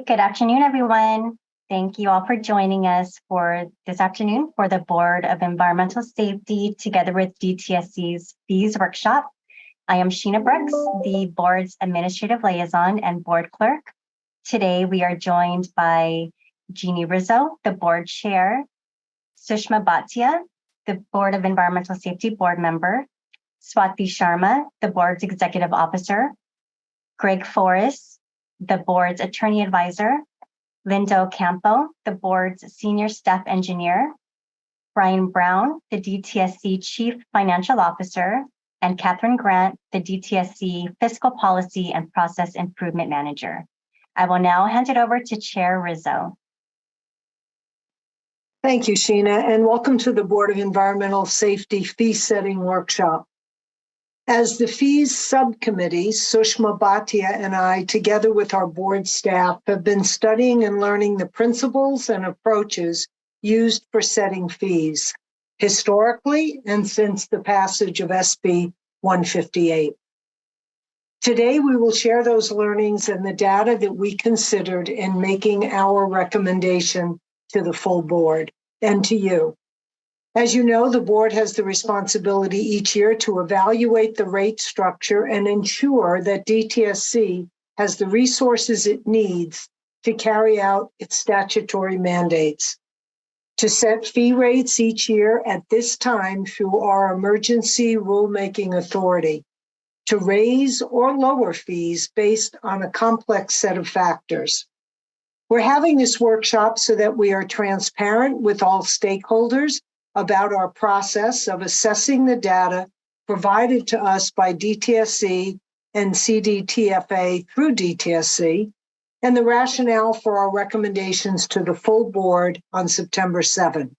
Good afternoon, everyone. Thank you all for joining us for this afternoon for the Board of Environmental Safety together with DTSC's BES workshop. I am Sheena Brooks, the board's administrative liaison and board clerk. Today, we are joined by Jeannie Rizzo, the board chair, Sushma Bhatia, the Board of Environmental Safety board member, Swati Sharma, the board's executive officer, Greg Forrest, the board's attorney advisor, Linda Ocampo, the board's senior staff engineer, Brian Brown, the DTSC chief financial officer, and Catherine Grant, the DTSC fiscal policy and process improvement manager. I will now hand it over to Chair Rizzo. Thank you, Sheena, and welcome to the Board of Environmental Safety Fee Setting Workshop. As the fees subcommittee, Sushma Bhatia and I, together with our board staff, have been studying and learning the principles and approaches used for setting fees, historically and since the passage of SB 158. Today, we will share those learnings and the data that we considered in making our recommendation to the full board and to you. As you know, the board has the responsibility each year to evaluate the rate structure and ensure that DTSC has the resources it needs to carry out its statutory mandates. To set fee rates each year at this time through our emergency rulemaking authority, to raise or lower fees based on a complex set of factors. We're having this workshop so that we are transparent with all stakeholders about our process of assessing the data provided to us by DTSC and CDTFA through DTSC, and the rationale for our recommendations to the full board on September 7.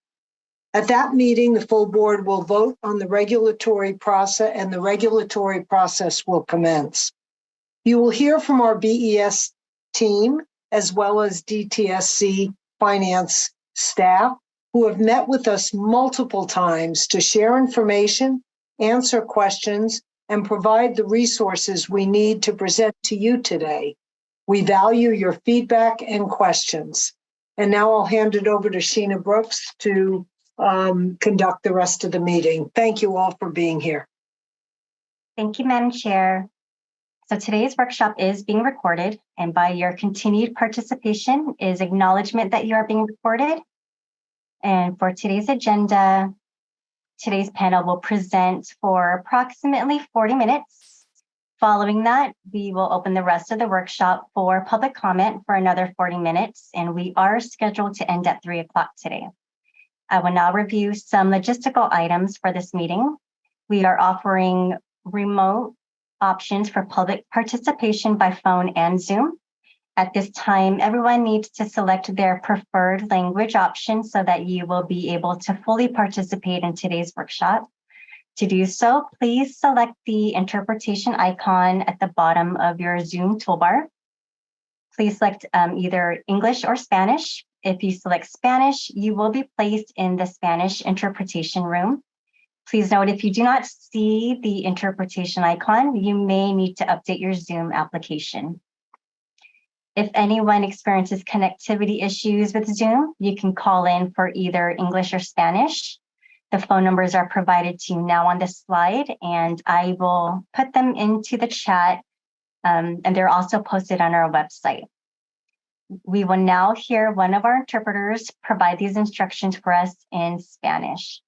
At that meeting, the full board will vote on the regulatory process and the regulatory process will commence. You will hear from our BES team as well as DTSC finance staff who have met with us multiple times to share information, answer questions, and provide the resources we need to present to you today. We value your feedback and questions. And now I'll hand it over to Sheena Brooks to conduct the rest of the meeting. Thank you all for being here. Thank you, Madam Chair. So today's workshop is being recorded, and by your continued participation is acknowledgement that you are being recorded. And for today's agenda, today's panel will present for approximately 40 minutes. Following that, we will open the rest of the workshop for public comment for another 40 minutes, and we are scheduled to end at 3 o'clock today. I will now review some logistical items for this meeting. We are offering remote options for public participation by phone and Zoom. At this time, everyone needs to select their preferred language option so that you will be able to fully participate in today's workshop. To do so, please select the interpretation icon at the bottom of your Zoom toolbar. Please select either English or Spanish. If you select Spanish, you will be placed in the Spanish interpretation room. Please note, if you do not see the interpretation icon, you may need to update your Zoom application. If anyone experiences connectivity issues with Zoom, you can call in for either English or Spanish. The phone numbers are provided to you now on this slide, and I will put them into the chat, and they're also posted on our website. We will now hear one of our interpreters provide these instructions for us in Spanish.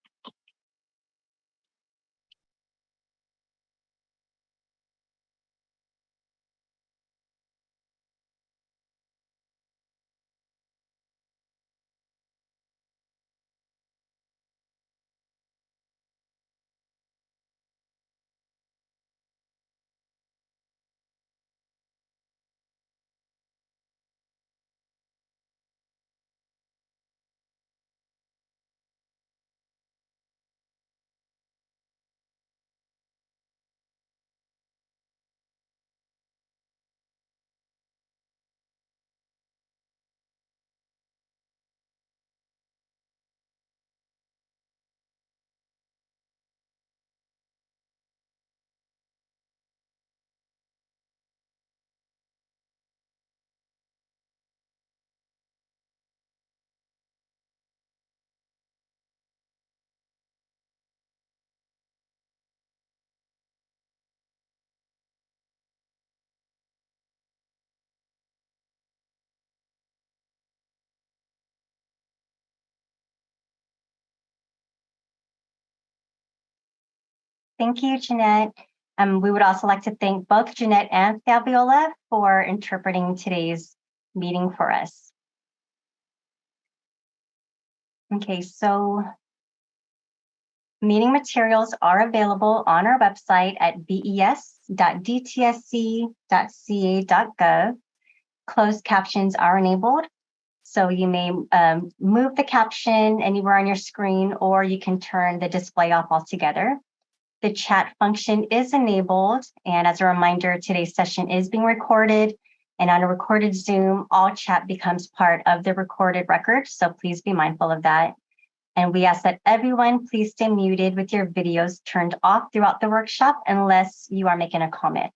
Thank you, Jeanette. We would also like to thank both Jeanette and Fabiola for interpreting today's meeting for us. Okay, so meeting materials are available on our website at bes.dtsc.ca.gov. Closed captions are enabled, so you may move the caption anywhere on your screen, or you can turn the display off altogether. The chat function is enabled, and as a reminder, today's session is being recorded, and on a recorded Zoom, all chat becomes part of the recorded record, so please be mindful of that. And we ask that everyone please stay muted with your videos turned off throughout the workshop unless you are making a comment.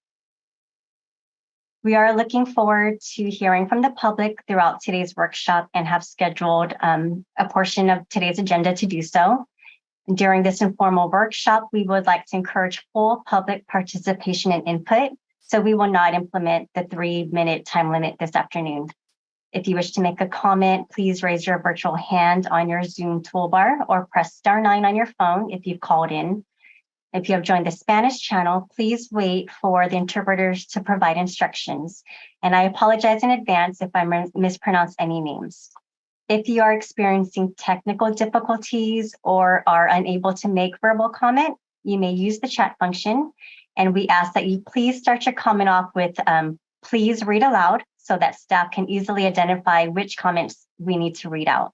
We are looking forward to hearing from the public throughout today's workshop and have scheduled a portion of today's agenda to do so. During this informal workshop, we would like to encourage full public participation and input, so we will not implement the 3-minute time limit this afternoon. If you wish to make a comment, please raise your virtual hand on your Zoom toolbar or press *9 on your phone if you've called in. If you have joined the Spanish channel, please wait for the interpreters to provide instructions. And I apologize in advance if I mispronounce any names. If you are experiencing technical difficulties or are unable to make verbal comment, you may use the chat function. And we ask that you please start your comment off with please read aloud so that staff can easily identify which comments we need to read out.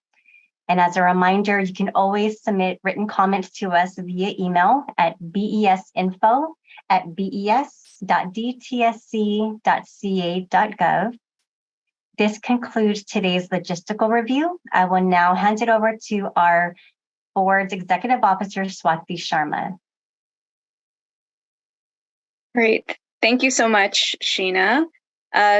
And as a reminder, you can always submit written comments to us via email at besinfo@bes.dtsc.ca.gov. This concludes today's logistical review. I will now hand it over to our board's executive officer, Swati Sharma. Great. Thank you so much, Sheena.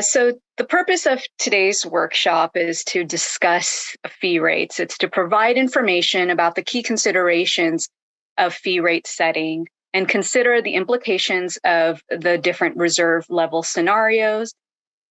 So the purpose of today's workshop is to discuss fee rates. It's to provide information about the key considerations of fee rate setting and consider the implications of the different reserve level scenarios.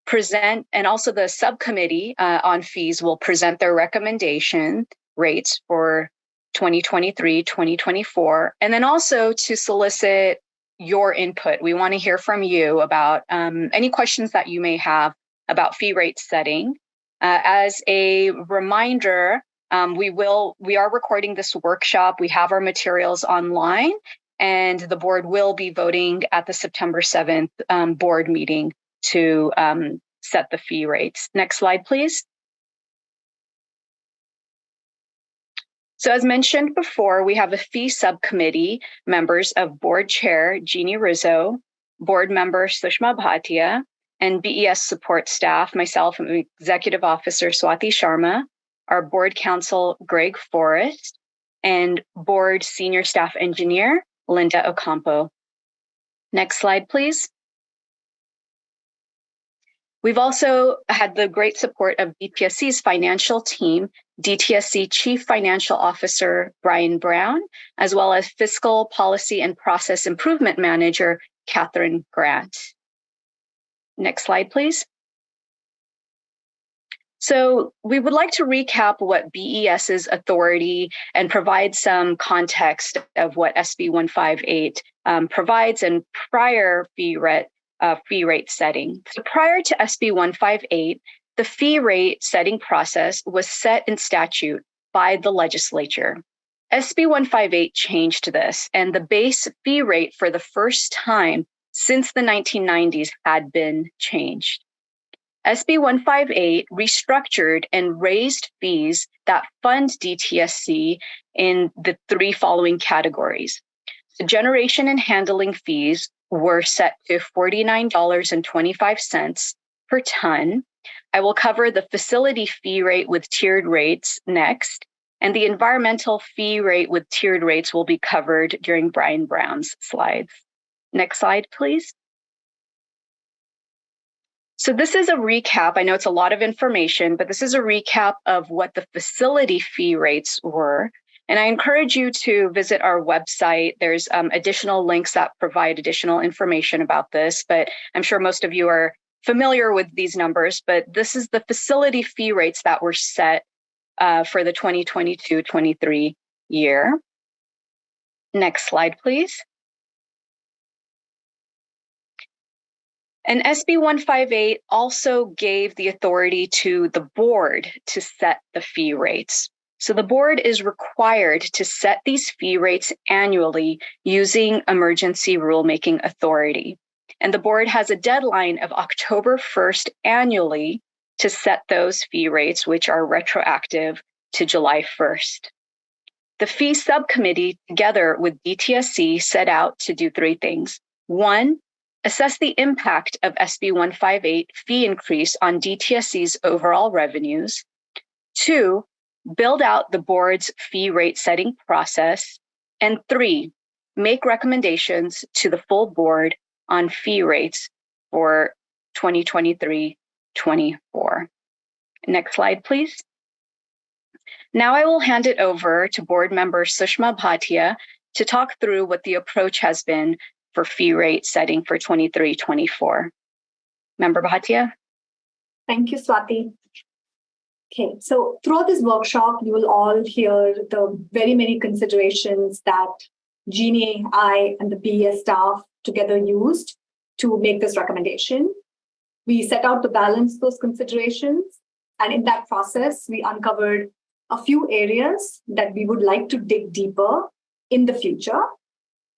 Present, and also the subcommittee on fees will present their recommendation rates for 2023, 2024, and then also to solicit your input. We want to hear from you about any questions that you may have about fee rate setting. As a reminder, we are recording this workshop. We have our materials online, and the board will be voting at the September 7th board meeting to set the fee rates. Next slide, please. So as mentioned before, we have a fee subcommittee members of board chair, Jeannie Rizzo, board member, Sushma Bhatia, and BES support staff, myself and executive officer, Swati Sharma, our board counsel, Greg Forrest, and board senior staff engineer, Linda Ocampo. Next slide, please. We've also had the great support of DTSC's financial team, DTSC Chief Financial Officer Brian Brown, as well as Fiscal Policy and Process Improvement Manager Catherine Grant. Next slide, please. So we would like to recap what BES's authority and provide some context of what SB 158 provides and prior fee rate setting. So prior to SB 158, the fee rate setting process was set in statute by the legislature. SB 158 changed this, and the base fee rate for the first time since the 1990s had been changed. SB 158 restructured and raised fees that fund DTSC in the 3 following categories. So generation and handling fees were set to $49.25 per ton. I will cover the facility fee rate with tiered rates next, and the environmental fee rate with tiered rates will be covered during Brian Brown's slides. Next slide, please. So this is a recap. I know it's a lot of information, but this is a recap of what the facility fee rates were. And I encourage you to visit our website. There's additional links that provide additional information about this, but I'm sure most of you are familiar with these numbers, but this is the facility fee rates that were set for the 2022-23 year. Next slide, please. And SB 158 also gave the authority to the board to set the fee rates. So the board is required to set these fee rates annually using emergency rulemaking authority. And the board has a deadline of October 1st annually to set those fee rates, which are retroactive to July 1st. The fee subcommittee, together with DTSC, set out to do three things. One, assess the impact of SB 158 fee increase on DTSC's overall revenues. Two, build out the board's fee rate setting process. And three, make recommendations to the full board on fee rates for 2023-24. Next slide, please. Now I will hand it over to board member Sushma Bhatia to talk through what the approach has been for fee rate setting for 23-24. Member Bhatia? Thank you, Swati. Okay, so throughout this workshop, you will all hear the very many considerations that Jeannie, I, and the BES staff together used to make this recommendation. We set out to balance those considerations, and in that process, we uncovered a few areas that we would like to dig deeper in the future,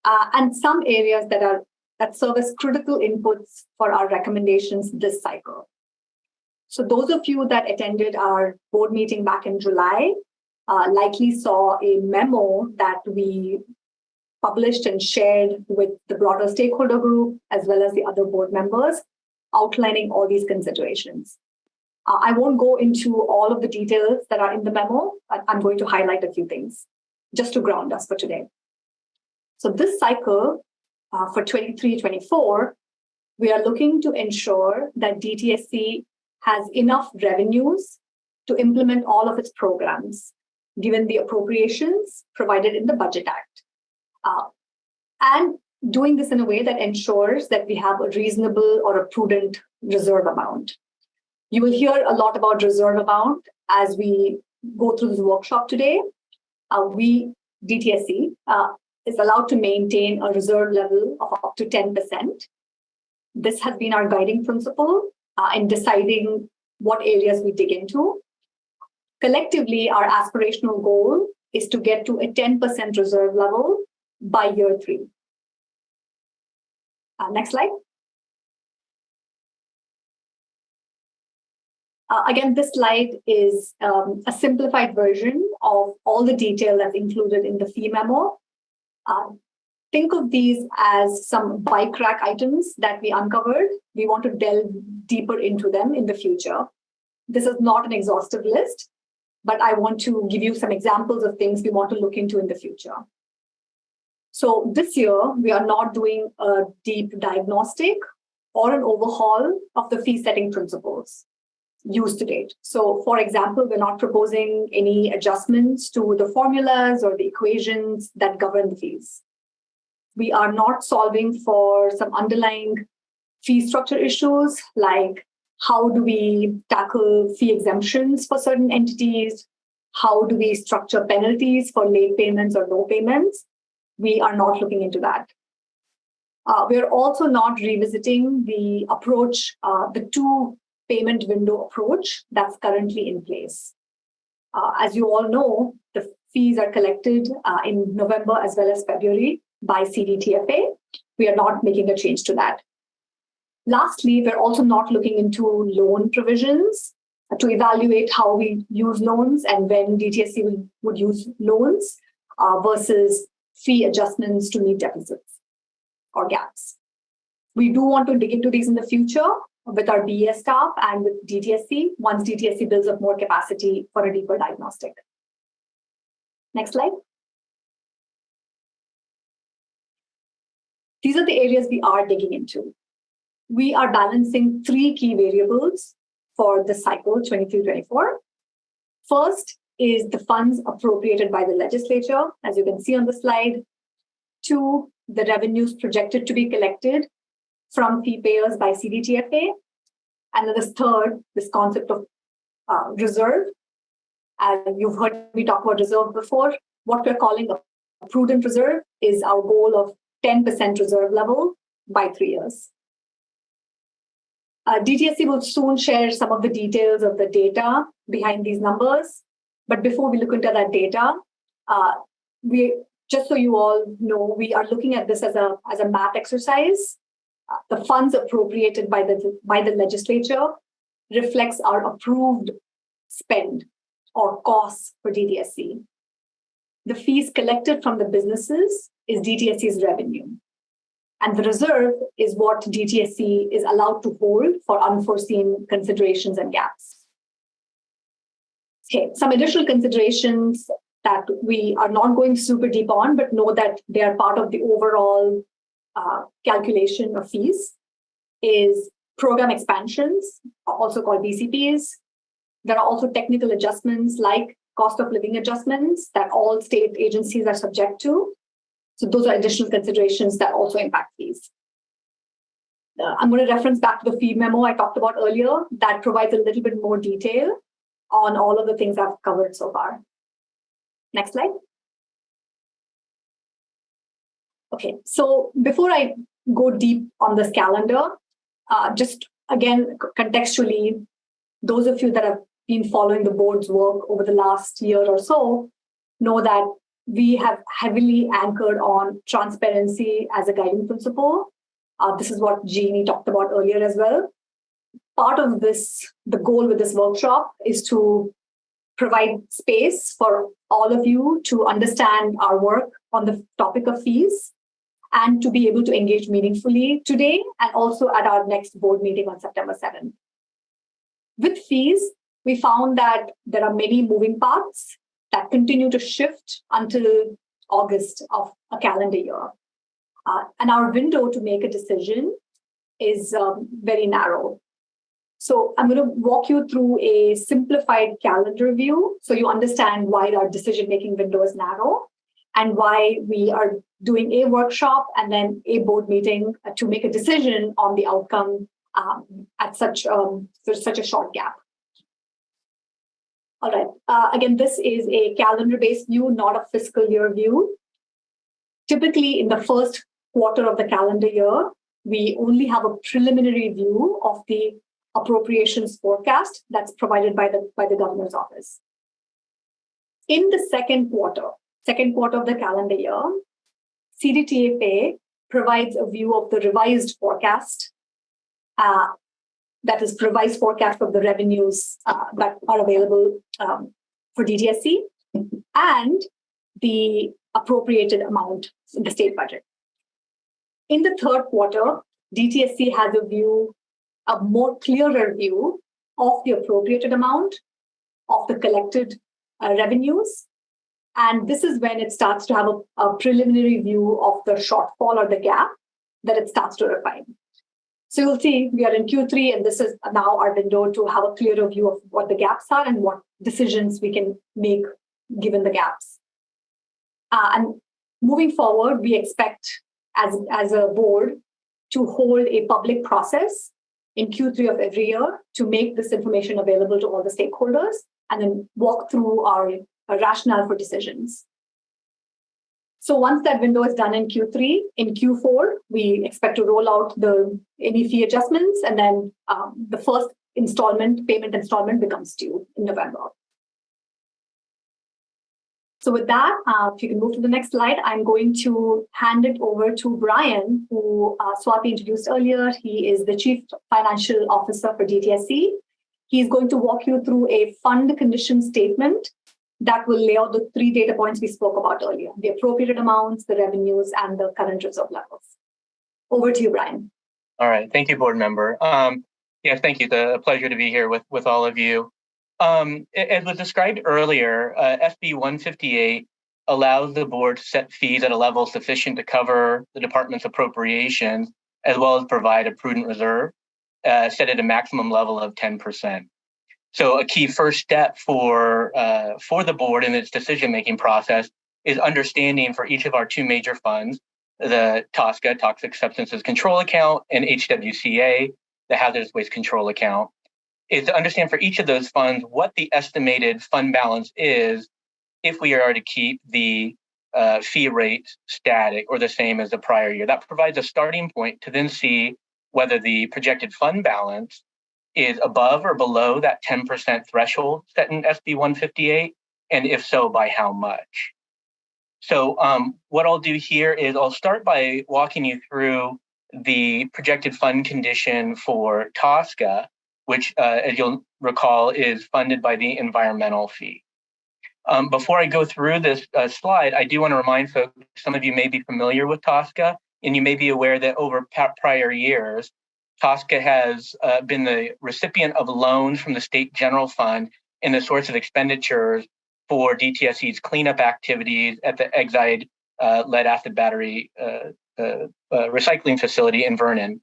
and some areas that serve as critical inputs for our recommendations this cycle. So those of you that attended our board meeting back in July likely saw a memo that we published and shared with the broader stakeholder group, as well as the other board members, outlining all these considerations. I won't go into all of the details that are in the memo, but I'm going to highlight a few things just to ground us for today. So this cycle for 23-24, we are looking to ensure that DTSC has enough revenues to implement all of its programs, given the appropriations provided in the Budget Act. And doing this in a way that ensures that we have a reasonable or a prudent reserve amount. You will hear a lot about reserve amount as we go through this workshop today. DTSC, is allowed to maintain a reserve level of up to 10%. This has been our guiding principle in deciding what areas we dig into. Collectively, our aspirational goal is to get to a 10% reserve level by year 3. Next slide. Again, this slide is a simplified version of all the detail that's included in the fee memo. Think of these as some bike rack items that we uncovered. We want to delve deeper into them in the future. This is not an exhaustive list, but I want to give you some examples of things we want to look into in the future. So this year, we are not doing a deep diagnostic or an overhaul of the fee setting principles used to date. So for example, we're not proposing any adjustments to the formulas or the equations that govern the fees. We are not solving for some underlying fee structure issues, like how do we tackle fee exemptions for certain entities? How do we structure penalties for late payments or no payments? We are not looking into that. We're also not revisiting the approach, the 2 payment window approach that's currently in place. As you all know, the fees are collected in November as well as February by CDTFA. We are not making a change to that. Lastly, we're also not looking into loan provisions to evaluate how we use loans and when DTSC would use loans versus fee adjustments to meet deficits or gaps. We do want to dig into these in the future with our BES staff and with DTSC once DTSC builds up more capacity for a deeper diagnostic. Next slide. These are the areas we are digging into. We are balancing 3 key variables for the cycle 23-24. First is the funds appropriated by the legislature, as you can see on the slide. 2, the revenues projected to be collected from fee payers by CDTFA. And then the third, this concept of reserve. And you've heard me talk about reserve before. What we're calling a prudent reserve is our goal of 10% reserve level by 3 years. DTSC will soon share some of the details of the data behind these numbers. But before we look into that data, just so you all know, we are looking at this as a math exercise. The funds appropriated by the legislature reflects our approved spend or costs for DTSC. The fees collected from the businesses is DTSC's revenue. And the reserve is what DTSC is allowed to hold for unforeseen considerations and gaps. Okay, some additional considerations that we are not going super deep on, but know that they are part of the overall calculation of fees, is program expansions, also called BCPs. There are also technical adjustments like cost of living adjustments that all state agencies are subject to. So those are additional considerations that also impact fees. I'm going to reference back to the fee memo I talked about earlier that provides a little bit more detail on all of the things I've covered so far. Next slide. Okay, so before I go deep on this calendar, just again, contextually, those of you that have been following the board's work over the last year or so know that we have heavily anchored on transparency as a guiding principle. This is what Jeannie talked about earlier as well. Part of this, the goal with this workshop is to provide space for all of you to understand our work on the topic of fees and to be able to engage meaningfully today and also at our next board meeting on September 7th. With fees, we found that there are many moving parts that continue to shift until August of a calendar year. And our window to make a decision is very narrow. So I'm going to walk you through a simplified calendar view so you understand why our decision-making window is narrow and why we are doing a workshop and then a board meeting to make a decision on the outcome at such a short gap. All right. Again, this is a calendar-based view, not a fiscal year view. Typically, in the first quarter of the calendar year, we only have a preliminary view of the appropriations forecast that's provided by the governor's office. In the second quarter of the calendar year, CDTFA provides a view of the revised forecast, that is revised forecast of the revenues that are available for DTSC and the appropriated amount in the state budget. In the third quarter, DTSC has a more clearer view of the appropriated amount of the collected revenues. And this is when it starts to have a preliminary view of the shortfall or the gap that it starts to refine. So you'll see we are in Q3, and this is now our window to have a clearer view of what the gaps are and what decisions we can make given the gaps. And moving forward, we expect as a board to hold a public process in Q3 of every year to make this information available to all the stakeholders and then walk through our rationale for decisions. So once that window is done in Q3, in Q4, we expect to roll out any fee adjustments, and then the first payment installment becomes due in November. So with that, if you can move to the next slide, I'm going to hand it over to Brian, who Swati introduced earlier. He is the Chief Financial Officer for DTSC. He's going to walk you through a fund condition statement that will lay out the 3 data points we spoke about earlier: the appropriated amounts, the revenues, and the current reserve levels. Over to you, Brian. All right. Thank you, board member. Yes, thank you. It's a pleasure to be here with all of you. As was described earlier, SB 158 allows the board to set fees at a level sufficient to cover the department's appropriations, as well as provide a prudent reserve set at a maximum level of 10%. So a key first step for the board in its decision-making process is understanding for each of our 2 major funds, the TSCA, Toxic Substances Control Account, and HWCA, the Hazardous Waste Control Account, is to understand for each of those funds what the estimated fund balance is if we are to keep the fee rate static or the same as the prior year. That provides a starting point to then see whether the projected fund balance is above or below that 10% threshold set in SB 158, and if so, by how much. So what I'll do here is I'll start by walking you through the projected fund condition for TSCA, which, as you'll recall, is funded by the environmental fee. Before I go through this slide, I do want to remind folks, some of you may be familiar with TSCA, and you may be aware that over prior years, TSCA has been the recipient of loans from the State General Fund and the source of expenditures for DTSC's cleanup activities at the Exide lead acid battery recycling facility in Vernon.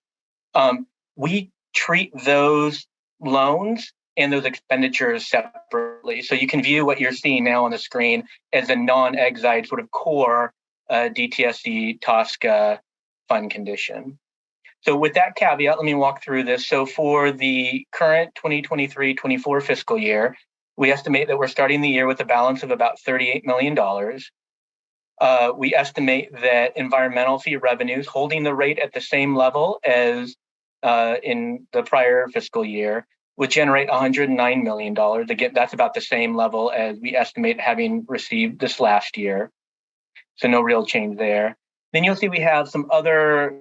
We treat those loans and those expenditures separately. So you can view what you're seeing now on the screen as a non-Exide sort of core DTSC TSCA fund condition. So with that caveat, let me walk through this. So for the current 2023-24 fiscal year, we estimate that we're starting the year with a balance of about $38 million. We estimate that environmental fee revenues, holding the rate at the same level as in the prior fiscal year, would generate $109 million. Again, that's about the same level as we estimate having received this last year. So no real change there. Then you'll see we have some other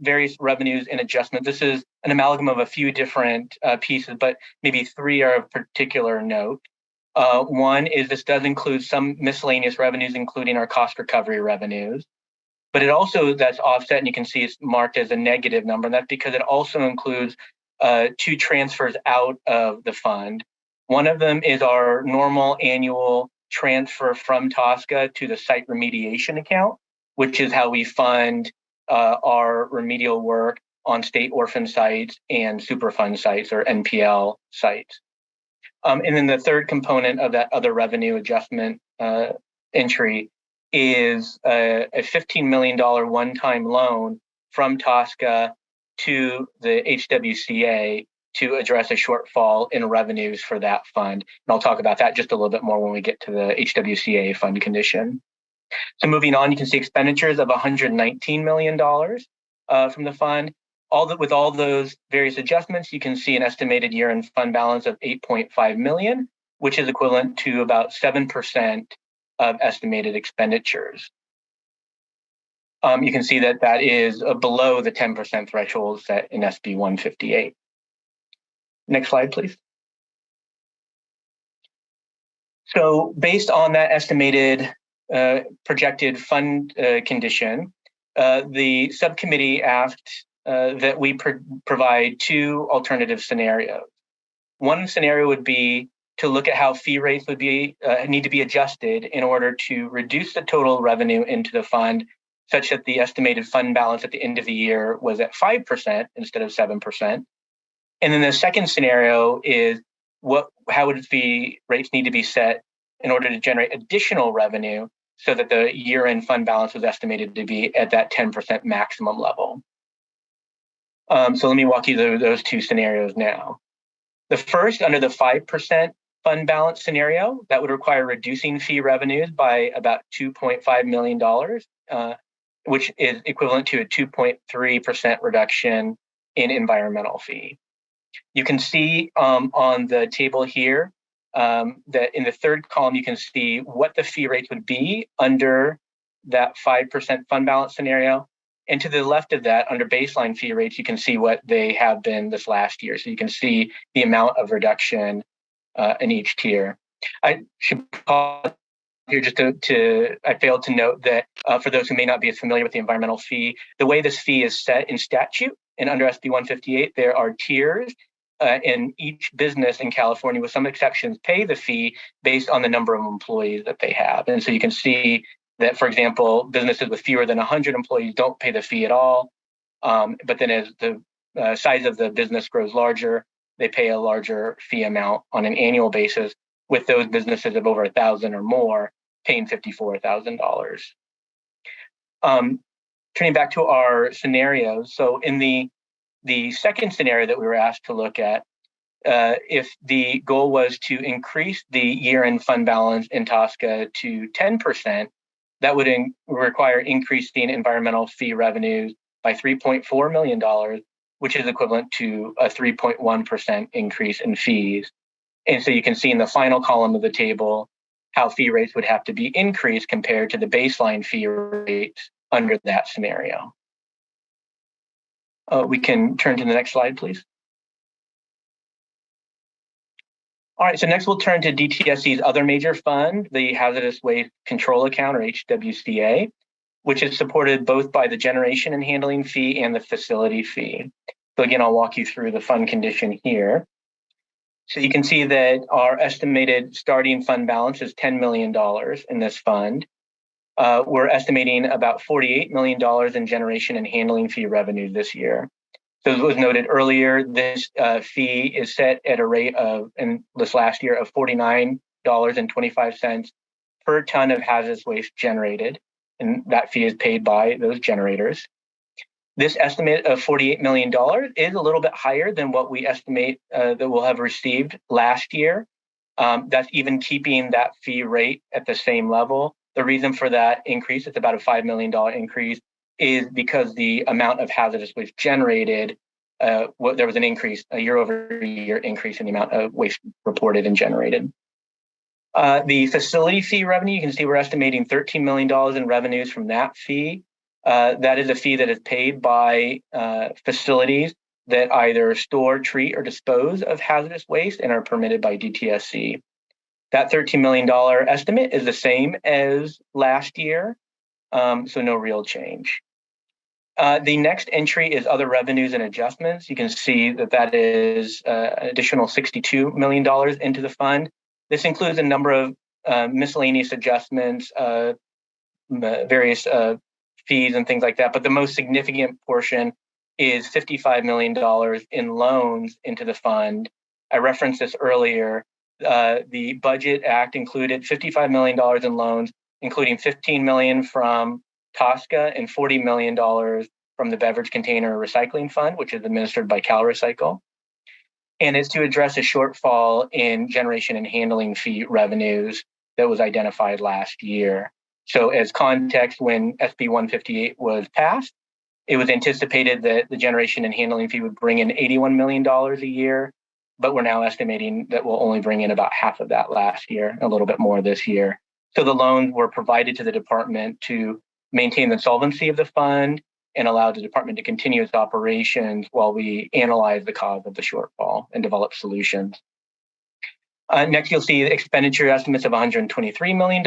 various revenues and adjustments. This is an amalgam of a few different pieces, but maybe three are of particular note. One is this does include some miscellaneous revenues, including our cost recovery revenues. But it also, that's offset, and you can see it's marked as a negative number. And that's because it also includes two transfers out of the fund. One of them is our normal annual transfer from TSCA to the site remediation account, which is how we fund our remedial work on state orphan sites and Superfund sites or NPL sites. And then the third component of that other revenue adjustment entry is a $15 million one-time loan from TSCA to the HWCA to address a shortfall in revenues for that fund. And I'll talk about that just a little bit more when we get to the HWCA fund condition. So moving on, you can see expenditures of $119 million from the fund. With all those various adjustments, you can see an estimated year-end fund balance of $8.5 million, which is equivalent to about 7% of estimated expenditures. You can see that that is below the 10% threshold set in SB 158. Next slide, please. So based on that estimated projected fund condition, the subcommittee asked that we provide two alternative scenarios. One scenario would be to look at how fee rates would be need to be adjusted in order to reduce the total revenue into the fund, such that the estimated fund balance at the end of the year was at 5% instead of 7%. And then the second scenario is how would fee rates need to be set in order to generate additional revenue so that the year-end fund balance was estimated to be at that 10% maximum level. So let me walk you through those two scenarios now. The first, under the 5% fund balance scenario, that would require reducing fee revenues by about $2.5 million, which is equivalent to a 2.3% reduction in environmental fee. You can see on the table here that in the third column, you can see what the fee rates would be under that 5% fund balance scenario. And to the left of that, under baseline fee rates, you can see what they have been this last year. So you can see the amount of reduction in each tier. I should pause here just I failed to note that for those who may not be as familiar with the environmental fee, the way this fee is set in statute and under SB 158, there are tiers, and each business in California, with some exceptions, pay the fee based on the number of employees that they have. And so you can see that, for example, businesses with fewer than 100 employees don't pay the fee at all. But then as the size of the business grows larger, they pay a larger fee amount on an annual basis, with those businesses of over 1,000 or more paying $54,000. Turning back to our scenarios. So in the second scenario that we were asked to look at, if the goal was to increase the year-end fund balance in TSCA to 10%, that would require increasing environmental fee revenues by $3.4 million, which is equivalent to a 3.1% increase in fees. And so you can see in the final column of the table how fee rates would have to be increased compared to the baseline fee rates under that scenario. We can turn to the next slide, please. All right, so next we'll turn to DTSC's other major fund, the Hazardous Waste Control Account, or HWCA, which is supported both by the generation and handling fee and the facility fee. So again, I'll walk you through the fund condition here. So you can see that our estimated starting fund balance is $10 million in this fund. We're estimating about $48 million in generation and handling fee revenue this year. So as was noted earlier, this fee is set at a rate of, in this last year, of $49.25 per ton of hazardous waste generated. And that fee is paid by those generators. This estimate of $48 million is a little bit higher than what we estimate that we'll have received last year. That's even keeping that fee rate at the same level. The reason for that increase, it's about a $5 million increase, is because the amount of hazardous waste generated, there was an increase, a year-over-year increase in the amount of waste reported and generated. The facility fee revenue, you can see we're estimating $13 million in revenues from that fee. That is a fee that is paid by facilities that either store, treat, or dispose of hazardous waste and are permitted by DTSC. That $13 million estimate is the same as last year, so no real change. The next entry is other revenues and adjustments. You can see that that is an additional $62 million into the fund. This includes a number of miscellaneous adjustments, various fees and things like that. But the most significant portion is $55 million in loans into the fund. I referenced this earlier. The Budget Act included $55 million in loans, including $15 million from TSCA and $40 million from the Beverage Container Recycling Fund, which is administered by CalRecycle. And it's to address a shortfall in generation and handling fee revenues that was identified last year. So as context, when SB 158 was passed, it was anticipated that the generation and handling fee would bring in $81 million a year, but we're now estimating that we'll only bring in about half of that last year, a little bit more this year. So the loans were provided to the department to maintain the solvency of the fund and allow the department to continue its operations while we analyze the cause of the shortfall and develop solutions. Next, you'll see the expenditure estimates of $123 million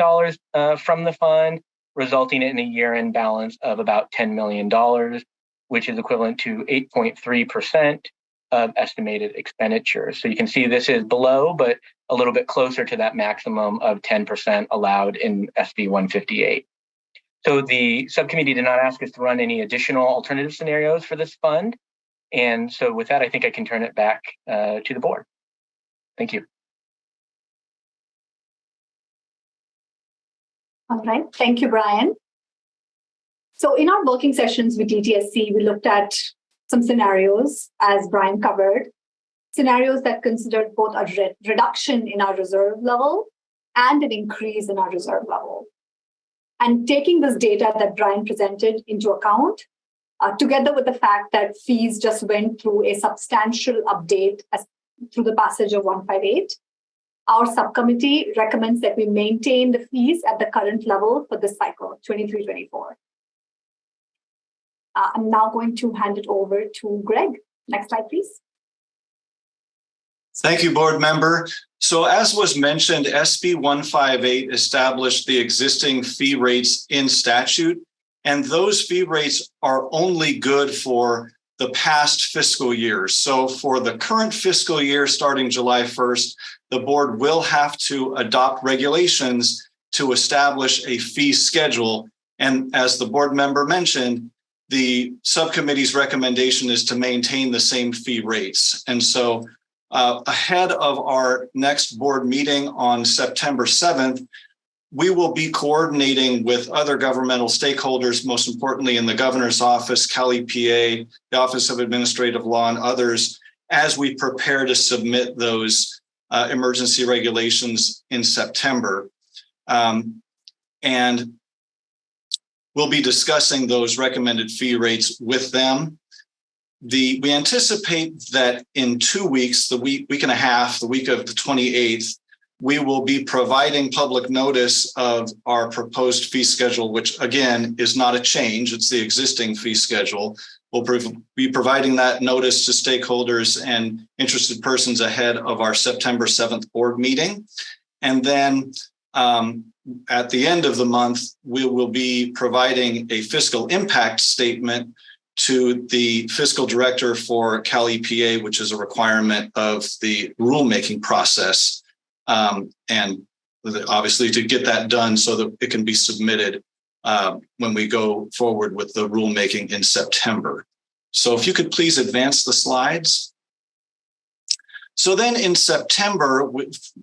from the fund, resulting in a year-end balance of about $10 million, which is equivalent to 8.3% of estimated expenditures. So you can see this is below, but a little bit closer to that maximum of 10% allowed in SB 158. So the subcommittee did not ask us to run any additional alternative scenarios for this fund. And so with that, I think I can turn it back to the board. Thank you. All right, thank you, Brian. So in our working sessions with DTSC, we looked at some scenarios, as Brian covered, scenarios that considered both a reduction in our reserve level and an increase in our reserve level. And taking this data that Brian presented into account, together with the fact that fees just went through a substantial update through the passage of 158, our subcommittee recommends that we maintain the fees at the current level for this cycle, 23-24. I'm now going to hand it over to Greg. Next slide, please. Thank you, board member. So as was mentioned, SB 158 established the existing fee rates in statute, and those fee rates are only good for the past fiscal years. So for the current fiscal year starting July 1st, the board will have to adopt regulations to establish a fee schedule. And as the board member mentioned, the subcommittee's recommendation is to maintain the same fee rates. And so ahead of our next board meeting on September 7th, we will be coordinating with other governmental stakeholders, most importantly in the governor's office, CalEPA, the Office of Administrative Law, and others, as we prepare to submit those emergency regulations in September. And we'll be discussing those recommended fee rates with them. we anticipate that in 2 weeks, the week and a half, the week of the 28th, we will be providing public notice of our proposed fee schedule, which again is not a change, it's the existing fee schedule. We'll be providing that notice to stakeholders and interested persons ahead of our September 7th board meeting. And then at the end of the month, we will be providing a fiscal impact statement to the fiscal director for Cal EPA, which is a requirement of the rulemaking process. And obviously to get that done so that it can be submitted when we go forward with the rulemaking in September. So if you could please advance the slides. So then in September,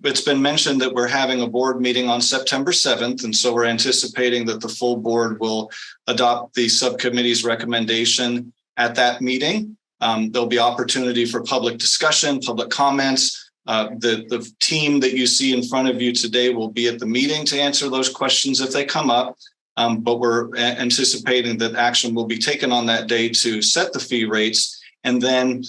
it's been mentioned that we're having a board meeting on September 7th. And so we're anticipating that the full board will adopt the subcommittee's recommendation at that meeting. There'll be opportunity for public discussion, public comments. The team that you see in front of you today will be at the meeting to answer those questions if they come up. But we're anticipating that action will be taken on that day to set the fee rates. And then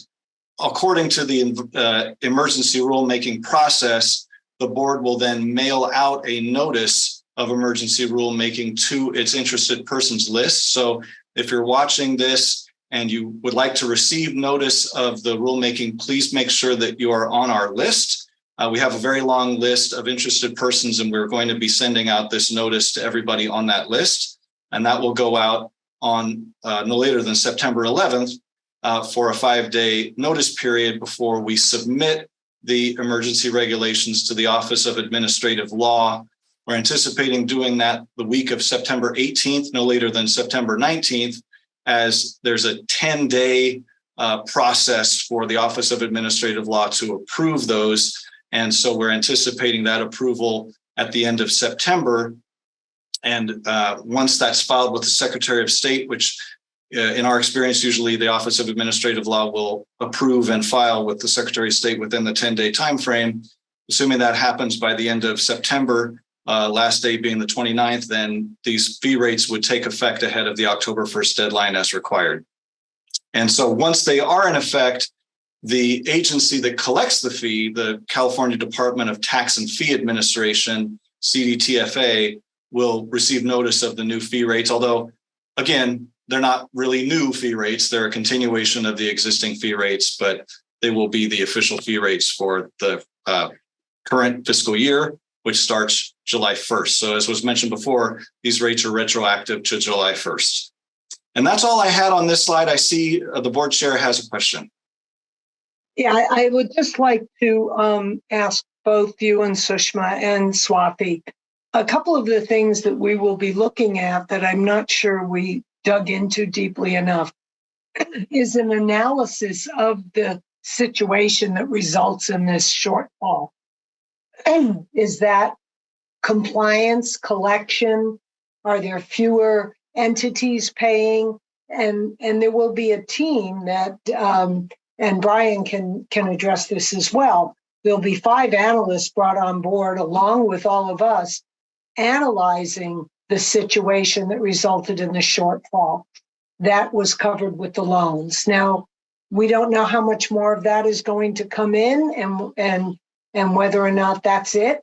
according to the emergency rulemaking process, the board will then mail out a notice of emergency rulemaking to its interested persons list. So if you're watching this and you would like to receive notice of the rulemaking, please make sure that you are on our list. We have a very long list of interested persons, and we're going to be sending out this notice to everybody on that list. And that will go out on no later than September 11th for a 5-day notice period before we submit the emergency regulations to the Office of Administrative Law. We're anticipating doing that the week of September 18th, no later than September 19th, as there's a 10-day process for the Office of Administrative Law to approve those. And so we're anticipating that approval at the end of September. And once that's filed with the Secretary of State, which in our experience, usually the Office of Administrative Law will approve and file with the Secretary of State within the 10-day time frame. Assuming that happens by the end of September, last day being the 29th, then these fee rates would take effect ahead of the October 1st deadline as required. And so once they are in effect, the agency that collects the fee, the California Department of Tax and Fee Administration, CDTFA, will receive notice of the new fee rates, although, again, they're not really new fee rates. They're a continuation of the existing fee rates, but they will be the official fee rates for the current fiscal year, which starts July 1st. So as was mentioned before, these rates are retroactive to July 1st. And that's all I had on this slide. I see the board chair has a question. Yeah, I would just like to ask both you and Sushma and Swati a couple of the things that we will be looking at that I'm not sure we dug into deeply enough is an analysis of the situation that results in this shortfall. Is that compliance, collection? Are there fewer entities paying? And there will be a team that, and Brian can address this as well. There'll be 5 analysts brought on board along with all of us analyzing the situation that resulted in the shortfall. That was covered with the loans. Now, we don't know how much more of that is going to come in and whether or not that's it,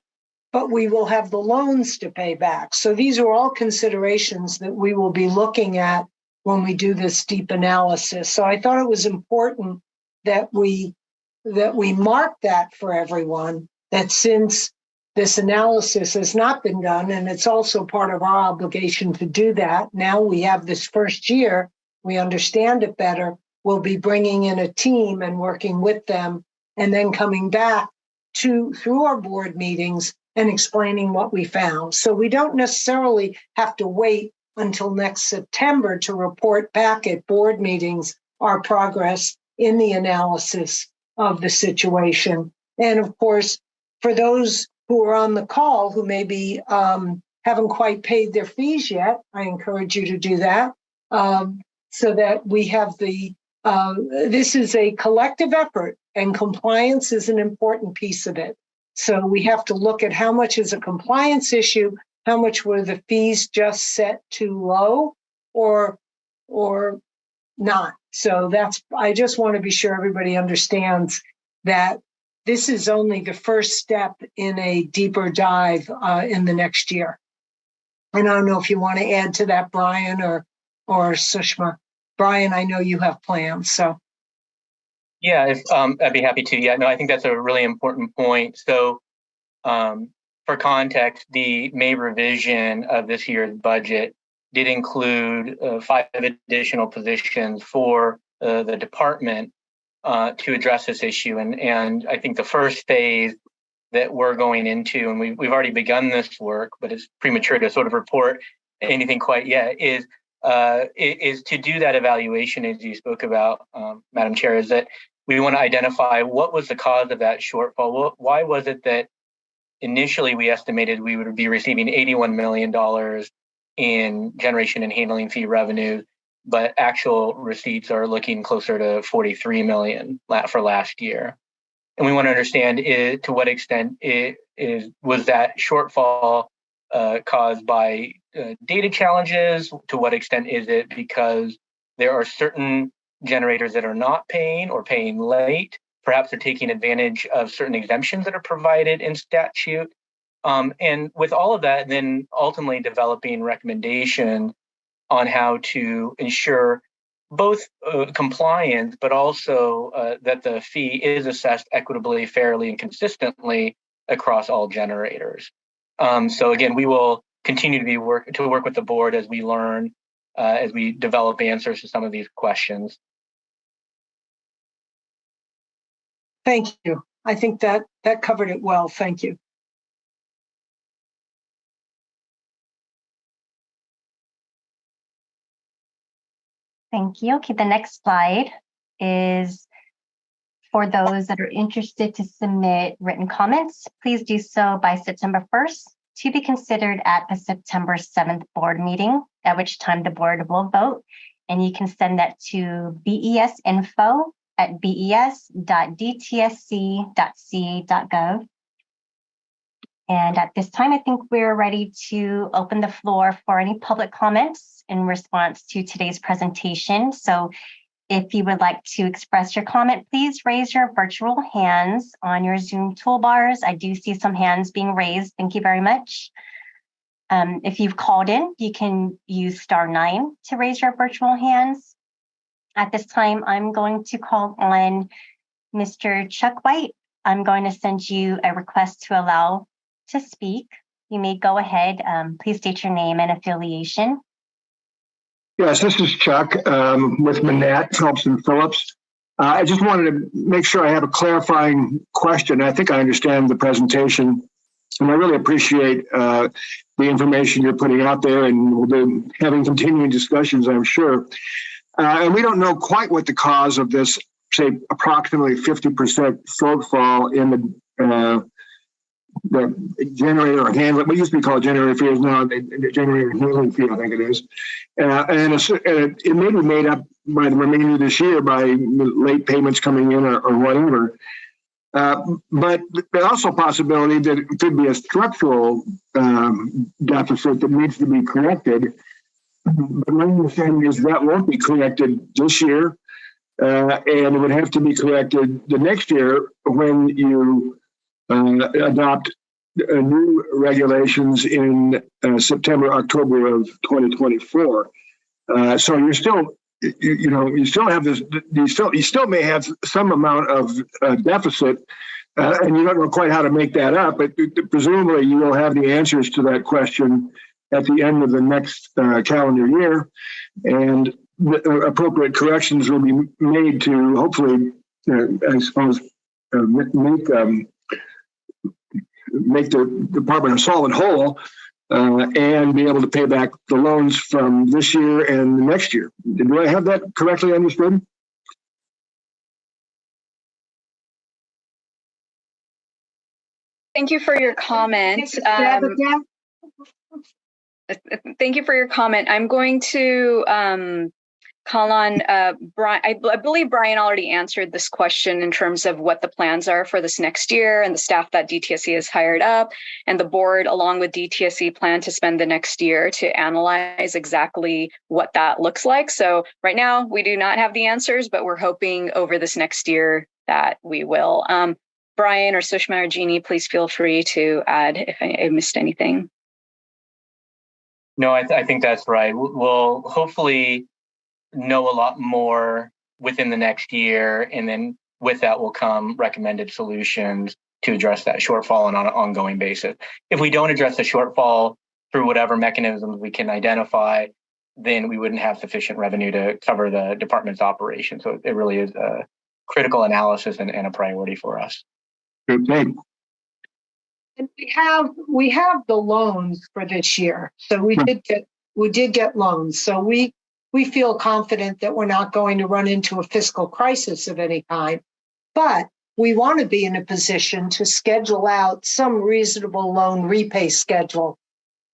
but we will have the loans to pay back. So these are all considerations that we will be looking at when we do this deep analysis. So I thought it was important that we mark that for everyone, that since this analysis has not been done, and it's also part of our obligation to do that. Now we have this first year, we understand it better. We'll be bringing in a team and working with them, and then coming back through our board meetings and explaining what we found. So we don't necessarily have to wait until next September to report back at board meetings our progress in the analysis of the situation. And of course, for those who are on the call who maybe haven't quite paid their fees yet, I encourage you to do that so that we have this is a collective effort and compliance is an important piece of it. So we have to look at how much is a compliance issue, how much were the fees just set too low, or not. So I just want to be sure everybody understands that this is only the first step in a deeper dive in the next year. And I don't know if you want to add to that, Brian or Sushma. Brian, I know you have plans, so. Yeah, I'd be happy to. Yeah, no, I think that's a really important point. So for context, the May revision of this year's budget did include 5 additional positions for the department to address this issue. And I think the first phase that we're going into, and we've already begun this work, but it's premature to sort of report anything quite yet, is to do that evaluation, as you spoke about, Madam Chair, is that we want to identify what was the cause of that shortfall. Why was it that initially we estimated we would be receiving $81 million in generation and handling fee revenue, but actual receipts are looking closer to 43 million for last year. And we want to understand to what extent was that shortfall caused by data challenges? To what extent is it because there are certain generators that are not paying or paying late? Perhaps they're taking advantage of certain exemptions that are provided in statute. And with all of that, then ultimately developing recommendations on how to ensure both compliance, but also that the fee is assessed equitably, fairly, and consistently across all generators. So again, we will continue to work with the board as we learn, as we develop answers to some of these questions. Thank you. I think that covered it well. Thank you. Thank you. Okay, the next slide is for those that are interested to submit written comments. Please do so by September 1st to be considered at the September 7th board meeting, at which time the board will vote. And you can send that to besinfo@bes.dtsc.ca.gov. And at this time, I think we're ready to open the floor for any public comments in response to today's presentation. So if you would like to express your comment, please raise your virtual hands on your Zoom toolbars. I do see some hands being raised. Thank you very much. If you've called in, you can use *9 to raise your virtual hands. At this time, I'm going to call on Mr. Chuck White. I'm going to send you a request to allow to speak. You may go ahead. Please state your name and affiliation. Yes, this is Chuck with Manette Phelps and Phillips. I just wanted to make sure I have a clarifying question. I think I understand the presentation, and I really appreciate the information you're putting out there, and we'll be having continuing discussions, I'm sure. And we don't know quite what the cause of this, say, approximately 50% shortfall in the generator or handling, what used to be called generator fee is now the generator handling fee, I think it is. And it may be made up by the remainder of this year by late payments coming in or whatever. But there's also a possibility that it could be a structural deficit that needs to be corrected. But my understanding is that won't be corrected this year, and it would have to be corrected the next year when you adopt new regulations in September, October of 2024. So you're still, you still have this. You still may have some amount of deficit, and you don't know quite how to make that up. But presumably, you will have the answers to that question at the end of the next calendar year, and appropriate corrections will be made to hopefully, I suppose, make the department a solid whole and be able to pay back the loans from this year and the next year. Do I have that correctly understood? Thank you for your comment. Thank you for your comment. I'm going to Kalon, Brian, I believe Brian already answered this question in terms of what the plans are for this next year and the staff that DTSC has hired up, and the board, along with DTSC, plan to spend the next year to analyze exactly what that looks like. So right now, we do not have the answers, but we're hoping over this next year that we will. Brian or Sushma or Jeannie, please feel free to add if I missed anything. No, I think that's right. We'll hopefully know a lot more within the next year, and then with that will come recommended solutions to address that shortfall on an ongoing basis. If we don't address the shortfall through whatever mechanisms we can identify, then we wouldn't have sufficient revenue to cover the department's operation. So it really is a critical analysis and a priority for us. Good thing. And we have the loans for this year. So we did get loans. So we feel confident that we're not going to run into a fiscal crisis of any kind, but we want to be in a position to schedule out some reasonable loan repay schedule.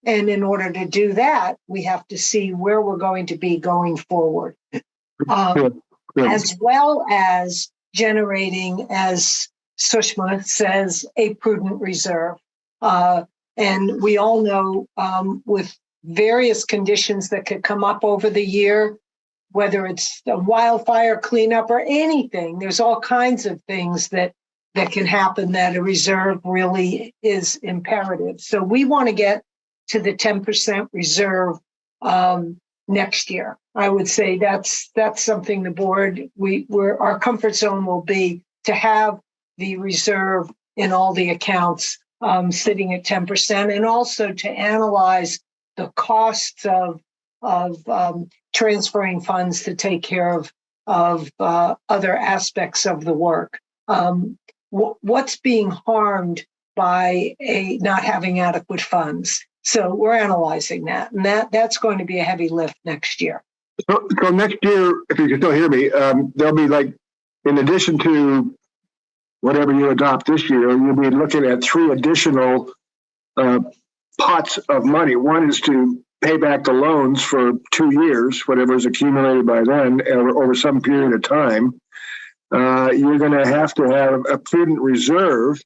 And in order to do that, we have to see where we're going to be going forward, as well as generating, as Sushma says, a prudent reserve. And we all know with various conditions that could come up over the year, whether it's a wildfire cleanup or anything, there's all kinds of things that can happen that a reserve really is imperative. So we want to get to the 10% reserve next year. I would say that's something the board, our comfort zone will be to have the reserve in all the accounts sitting at 10%, and also to analyze the costs of transferring funds to take care of other aspects of the work. What's being harmed by not having adequate funds? So we're analyzing that, and that's going to be a heavy lift next year. So next year, if you can still hear me, there'll be, like, in addition to whatever you adopt this year, you'll be looking at 3 additional pots of money. One is to pay back the loans for 2 years, whatever is accumulated by then, over some period of time. You're going to have a prudent reserve,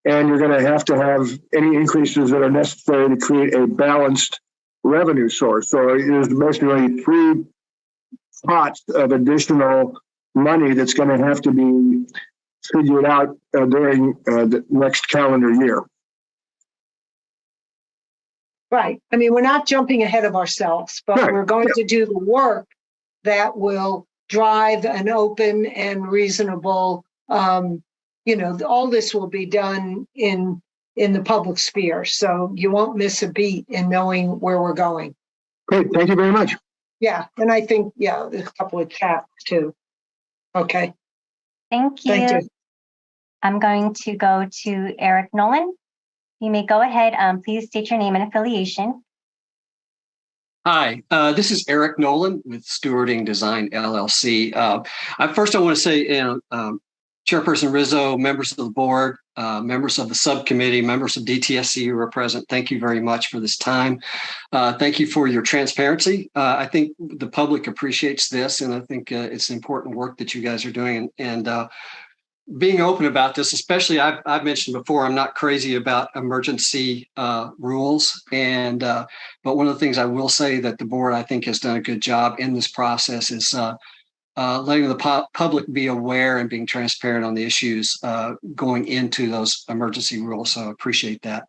and you're going to have any increases that are necessary to create a balanced revenue source. So there's basically 3 pots of additional money that's going to have to be figured out during the next calendar year. Right. I mean, we're not jumping ahead of ourselves, but right. We're going to do the work that will drive an open and reasonable, all this will be done in the public sphere. So you won't miss a beat in knowing where we're going. Great. Thank you very much. Yeah. And I think, there's a couple of chats too. Okay. Thank you. Thank you. I'm going to go to Eric Nolan. You may go ahead. Please state your name and affiliation. Hi, this is Eric Nolan with Stewarding Design LLC. First, I want to say, Chairperson Rizzo, members of the board, members of the subcommittee, members of DTSC who are present, thank you very much for this time. Thank you for your transparency. I think the public appreciates this, and I think it's important work that you guys are doing. And being open about this, especially I've mentioned before, I'm not crazy about emergency rules. But one of the things I will say that the board, I think, has done a good job in this process is letting the public be aware and being transparent on the issues going into those emergency rules. So I appreciate that.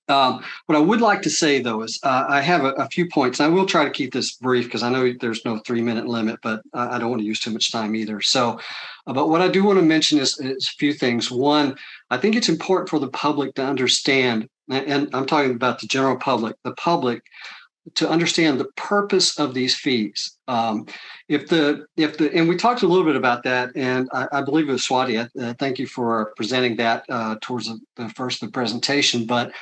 What I would like to say, though, is I have a few points. I will try to keep this brief because I know there's no 3-minute limit, but I don't want to use too much time either. So, but what I do want to mention is a few things. One, I think it's important for the public to understand, and I'm talking about the general public, to understand the purpose of these fees. And we talked a little bit about that, and I believe it was Swati. Thank you for presenting that towards the first of the presentation. But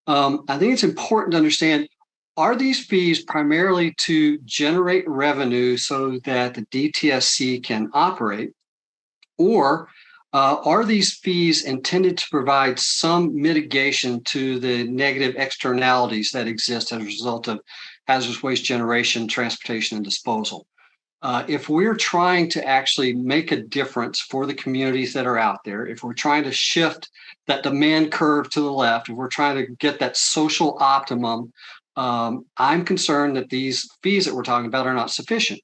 I think it's important to understand, are these fees primarily to generate revenue so that the DTSC can operate, or are these fees intended to provide some mitigation to the negative externalities that exist as a result of hazardous waste generation, transportation, and disposal? if we're trying to actually make a difference for the communities that are out there, if we're trying to shift that demand curve to the left, if we're trying to get that social optimum, I'm concerned that these fees that we're talking about are not sufficient.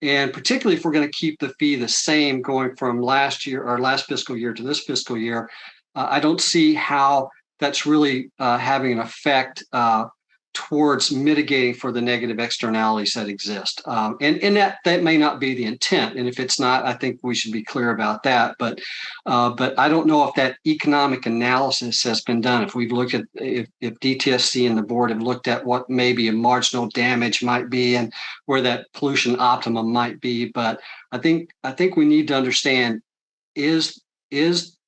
And particularly if we're going to keep the fee the same going from last year or last fiscal year to this fiscal year, I don't see how that's really having an effect towards mitigating for the negative externalities that exist. And that may not be the intent. And if it's not, I think we should be clear about that. But I don't know if that economic analysis has been done. If we've looked at, if DTSC and the board have looked at what maybe a marginal damage might be and where that pollution optimum might be. But I think we need to understand, is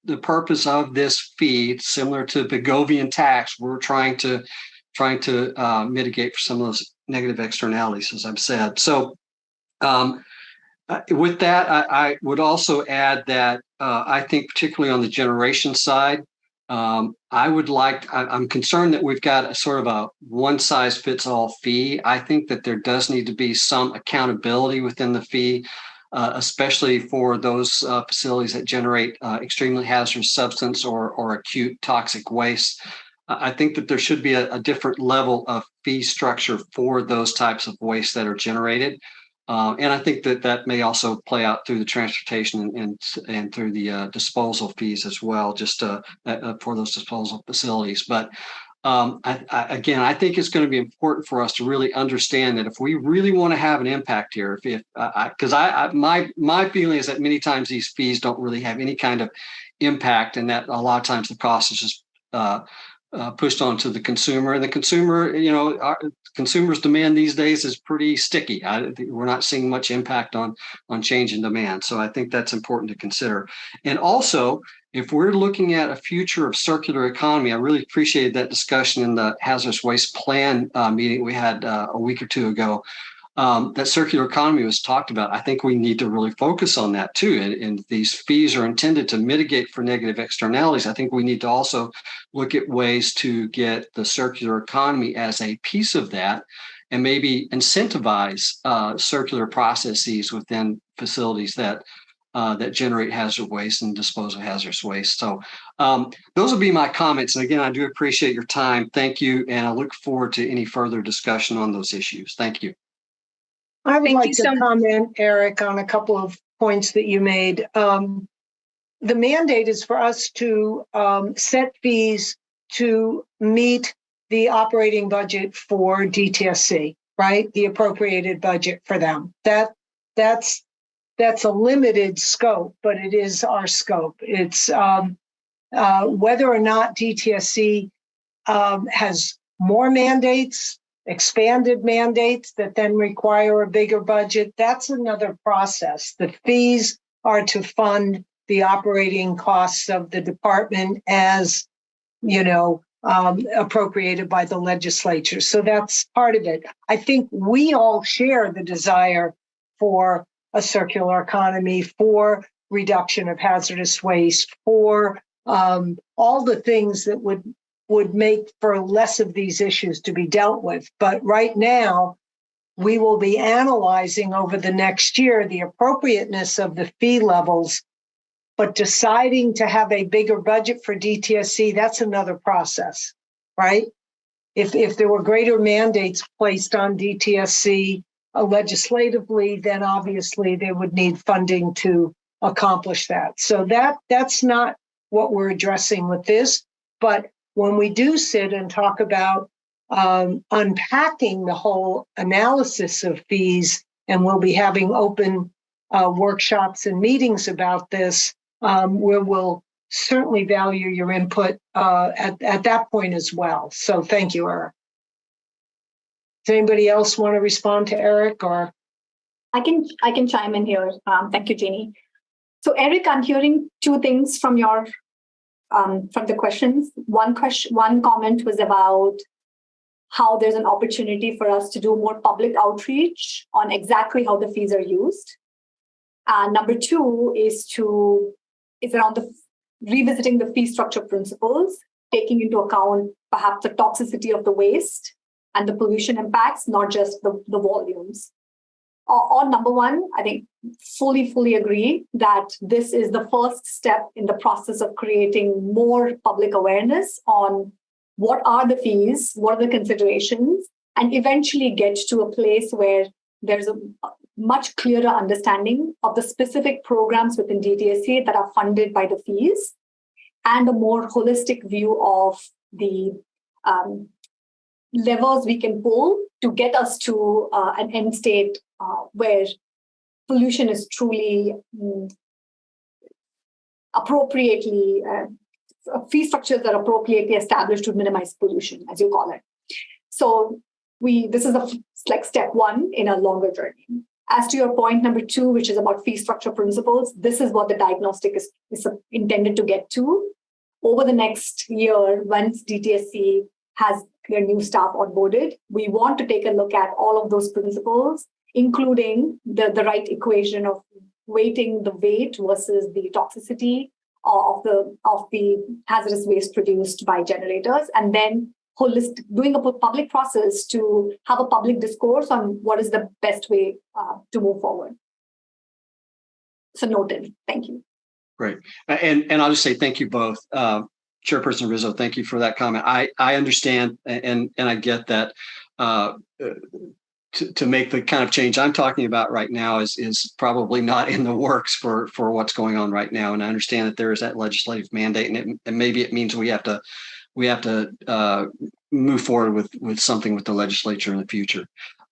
the purpose of this fee similar to Begovian tax? We're trying to mitigate for some of those negative externalities, as I've said. So with that, I would also add that I think particularly on the generation side, I'm concerned that we've got a sort of a one-size-fits-all fee. I think that there does need to be some accountability within the fee, especially for those facilities that generate extremely hazardous substance or acute toxic waste. I think that there should be a different level of fee structure for those types of waste that are generated. And I think that may also play out through the transportation and through the disposal fees as well, just for those disposal facilities. But I think it's going to be important for us to really understand that if we really want to have an impact here, because my feeling is that many times these fees don't really have any kind of impact, and that a lot of times the cost is just pushed on to the consumer, and the consumer, consumers' demand these days is pretty sticky. We're not seeing much impact on change in demand. So I think that's important to consider. And also, if we're looking at a future of circular economy, I really appreciated that discussion in the hazardous waste plan meeting we had a week or two ago. That circular economy was talked about. I think we need to really focus on that too. And these fees are intended to mitigate for negative externalities. I think we need to also look at ways to get the circular economy as a piece of that, and maybe incentivize circular processes within facilities that generate hazardous waste and dispose of hazardous waste. So those would be my comments. And again, I do appreciate your time. Thank you. And I look forward to any further discussion on those issues. Thank you. I would like to comment, Eric, on a couple of points that you made. The mandate is for us to set fees to meet the operating budget for DTSC, right? The appropriated budget for them. That's a limited scope, but it is our scope. It's whether or not DTSC has more mandates, expanded mandates that then require a bigger budget. That's another process. The fees are to fund the operating costs of the department as, appropriated by the legislature. So that's part of it. I think we all share the desire for a circular economy, for reduction of hazardous waste, for all the things that would make for less of these issues to be dealt with. But right now, we will be analyzing over the next year the appropriateness of the fee levels, but deciding to have a bigger budget for DTSC, that's another process, right? If there were greater mandates placed on DTSC legislatively, then obviously they would need funding to accomplish that. So that's not what we're addressing with this, but when we do sit and talk about unpacking the whole analysis of fees, and we'll be having open workshops and meetings about this, where we'll certainly value your input at that point as well. So thank you, Eric. Does anybody else want to respond to Eric? Or I can chime in here. Thank you, Jeannie. So Eric, I'm hearing two things from your from the questions. One comment was about how there's an opportunity for us to do more public outreach on exactly how the fees are used. Number two is around revisiting the fee structure principles, taking into account perhaps the toxicity of the waste and the pollution impacts, not just the volumes. on number one, I think fully agree that this is the first step in the process of creating more public awareness on what are the fees, what are the considerations, and eventually get to a place where there's a much clearer understanding of the specific programs within DTSC that are funded by the fees, and a more holistic view of the levers we can pull to get us to an end state where pollution is truly appropriately, fee structures are appropriately established to minimize pollution, as you call it. So this is like step one in a longer journey. As to your point number two, which is about fee structure principles, this is what the diagnostic is intended to get to. Over the next year, once DTSC has their new staff onboarded, we want to take a look at all of those principles, including the right equation of weighting the weight versus the toxicity of the hazardous waste produced by generators, and then doing a public process to have a public discourse on what is the best way to move forward. So noted. Thank you. Great. And I'll just say thank you both. Chairperson Rizzo, thank you for that comment. I understand and I get that to make the kind of change I'm talking about right now is probably not in the works for what's going on right now. And I understand that there is that legislative mandate, and maybe it means we have to move forward with something with the legislature in the future.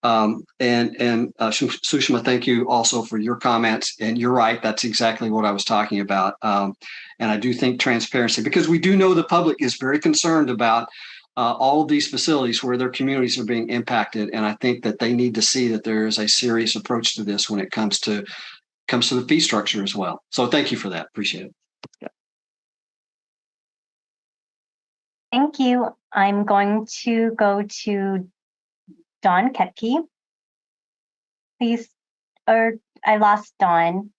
Sushma, thank you also for your comments. And you're right, that's exactly what I was talking about. And I do think transparency, because we do know the public is very concerned about all of these facilities where their communities are being impacted. And I think that they need to see that there is a serious approach to this when it comes to the fee structure as well. So thank you for that. Appreciate it. Yeah. Thank you. I'm going to go to Dawn Kepke. Please, or I lost Dawn.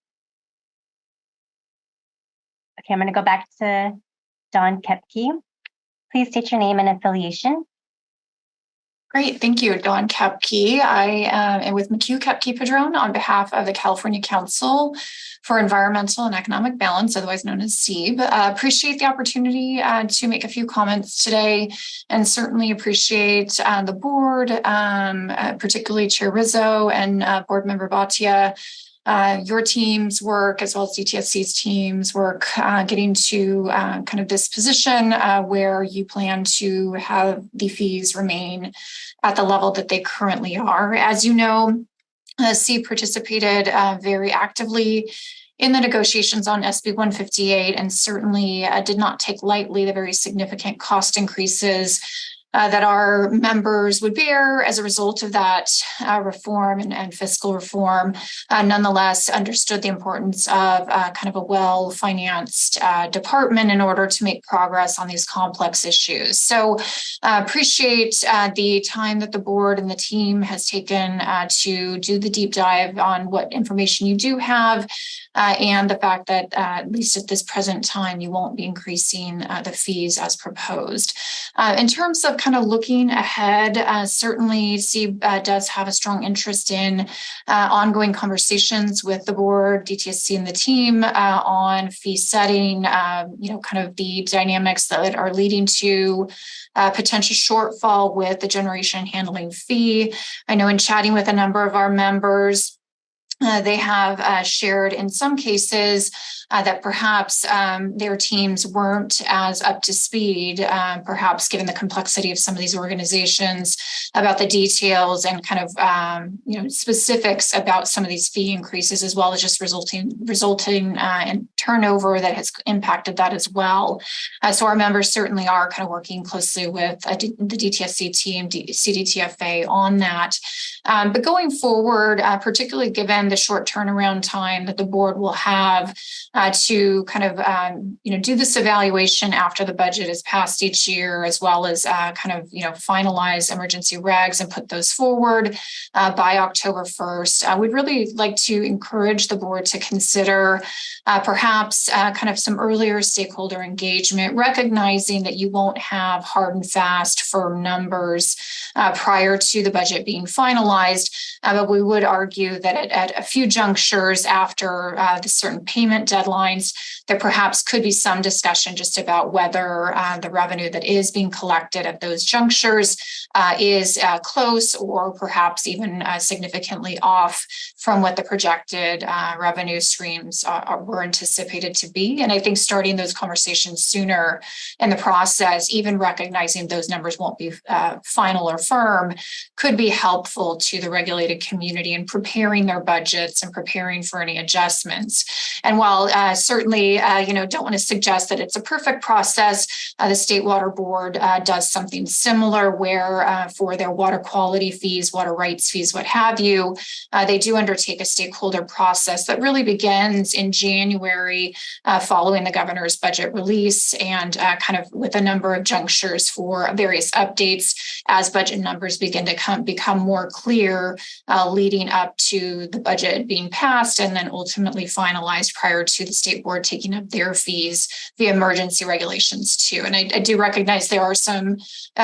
Okay, I'm going to go back to Dawn Kepke. Please state your name and affiliation. Great, thank you, Dawn Kepke. I am with McHugh Kepke Padron on behalf of the California Council for Environmental and Economic Balance, otherwise known as CEB. Appreciate the opportunity to make a few comments today, and certainly appreciate the board, particularly Chair Rizzo and Board Member Bhatia, your team's work, as well as DTSC's team's work, getting to kind of this position where you plan to have the fees remain at the level that they currently are. As you know, CEB participated very actively in the negotiations on SB 158, and certainly did not take lightly the very significant cost increases that our members would bear as a result of that reform and fiscal reform. Nonetheless, understood the importance of kind of a well-financed department in order to make progress on these complex issues. So appreciate the time that the board and the team has taken to do the deep dive on what information you do have, and the fact that at least at this present time, you won't be increasing the fees as proposed. In terms of kind of looking ahead, certainly CEB does have a strong interest in ongoing conversations with the board, DTSC, and the team on fee setting, kind of the dynamics that are leading to potential shortfall with the generation handling fee. I know in chatting with a number of our members, they have shared in some cases that perhaps their teams weren't as up to speed, perhaps given the complexity of some of these organizations, about the details and kind of specifics about some of these fee increases, as well as just resulting in turnover that has impacted that as well. So our members certainly are kind of working closely with the DTSC team, CDTFA on that. But going forward, particularly given the short turnaround time that the board will have to kind of, do this evaluation after the budget is passed each year, as well as finalize emergency regs and put those forward by October 1st. We'd really like to encourage the board to consider perhaps kind of some earlier stakeholder engagement, recognizing that you won't have hard and fast firm numbers prior to the budget being finalized. But we would argue that at a few junctures after the certain payment deadlines, there perhaps could be some discussion just about whether the revenue that is being collected at those junctures is close or perhaps even significantly off from what the projected revenue streams were anticipated to be. And I think starting those conversations sooner in the process, even recognizing those numbers won't be final or firm, could be helpful to the regulated community in preparing their budgets and preparing for any adjustments. And while certainly, don't want to suggest that it's a perfect process, the State Water Board does something similar where for their water quality fees, water rights fees, what have you, they do undertake a stakeholder process that really begins in January following the governor's budget release and kind of with a number of junctures for various updates as budget numbers begin to become more clear leading up to the budget being passed and then ultimately finalized prior to the state board taking up their fees via emergency regulations too. And I do recognize there are some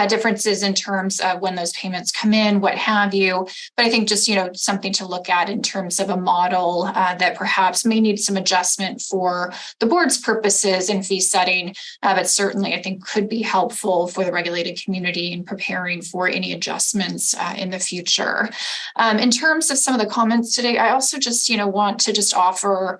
differences in terms of when those payments come in, what have you, but I think just, something to look at in terms of a model that perhaps may need some adjustment for the board's purposes in fee setting, but certainly I think could be helpful for the regulated community in preparing for any adjustments in the future. In terms of some of the comments today, I also just, want to just offer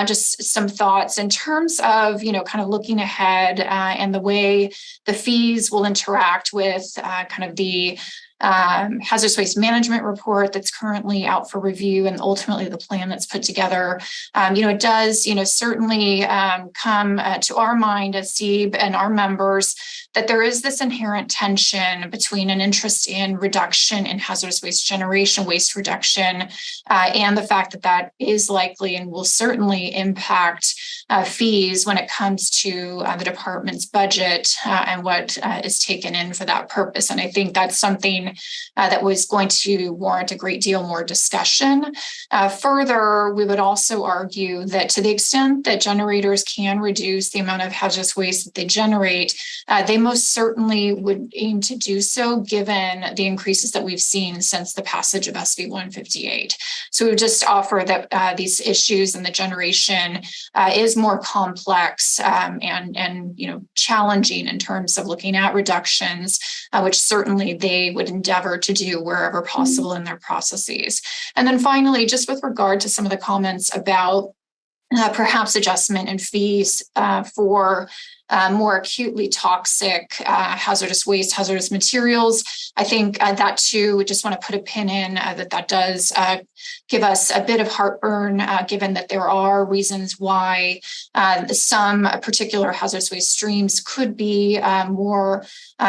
just some thoughts in terms of, kind of looking ahead and the way the fees will interact with kind of the hazardous waste management report that's currently out for review and ultimately the plan that's put together. It does, certainly come to our mind as SEEB and our members that there is this inherent tension between an interest in reduction in hazardous waste generation, waste reduction, and the fact that that is likely and will certainly impact fees when it comes to the department's budget and what is taken in for that purpose. And I think that's something that was going to warrant a great deal more discussion. Further, we would also argue that to the extent that generators can reduce the amount of hazardous waste that they generate, they most certainly would aim to do so given the increases that we've seen since the passage of SB 158. So we would just offer that these issues and the generation is more complex and challenging in terms of looking at reductions, which certainly they would endeavor to do wherever possible in their processes. And then finally, just with regard to some of the comments about perhaps adjustment in fees for more acutely toxic hazardous waste, hazardous materials. I think that too, we just want to put a pin in that does give us a bit of heartburn, given that there are reasons why some particular hazardous waste streams could be more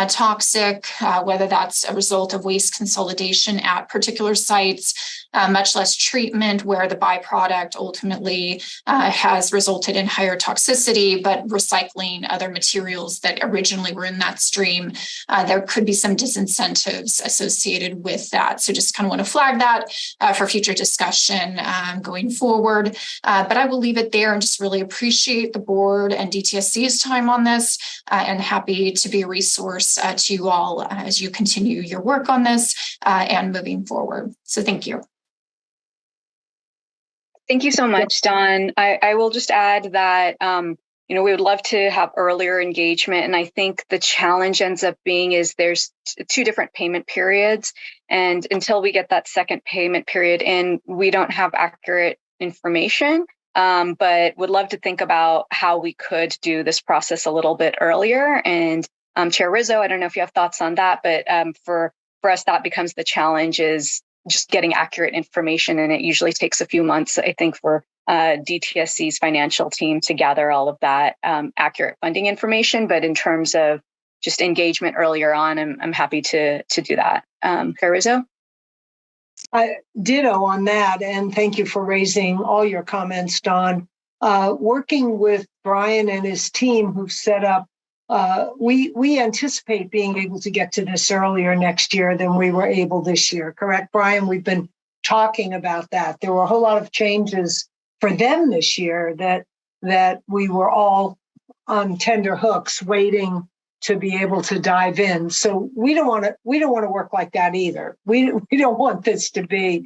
toxic, whether that's a result of waste consolidation at particular sites, much less treatment where the byproduct ultimately has resulted in higher toxicity, but recycling other materials that originally were in that stream, there could be some disincentives associated with that. So just kind of want to flag that for future discussion going forward. But I will leave it there and just really appreciate the board and DTSC's time on this and happy to be a resource to you all as you continue your work on this and moving forward. So thank you. Thank you so much, Dawn. I will just add that, we would love to have earlier engagement. And I think the challenge ends up being is there's two different payment periods. And until we get that second payment period in, we don't have accurate information, but would love to think about how we could do this process a little bit earlier. And Chair Rizzo, I don't know if you have thoughts on that, but for us, that becomes the challenge is just getting accurate information. And it usually takes a few months, I think, for DTSC's financial team to gather all of that accurate funding information. But in terms of just engagement earlier on, I'm happy to do that. Chair Rizzo? Ditto on that. And thank you for raising all your comments, Dawn. working with Brian and his team who've set up, we anticipate being able to get to this earlier next year than we were able this year. Correct, Brian? We've been talking about that. There were a whole lot of changes for them this year that we were all on tender hooks waiting to be able to dive in. So we don't want to work like that either. We don't want this to be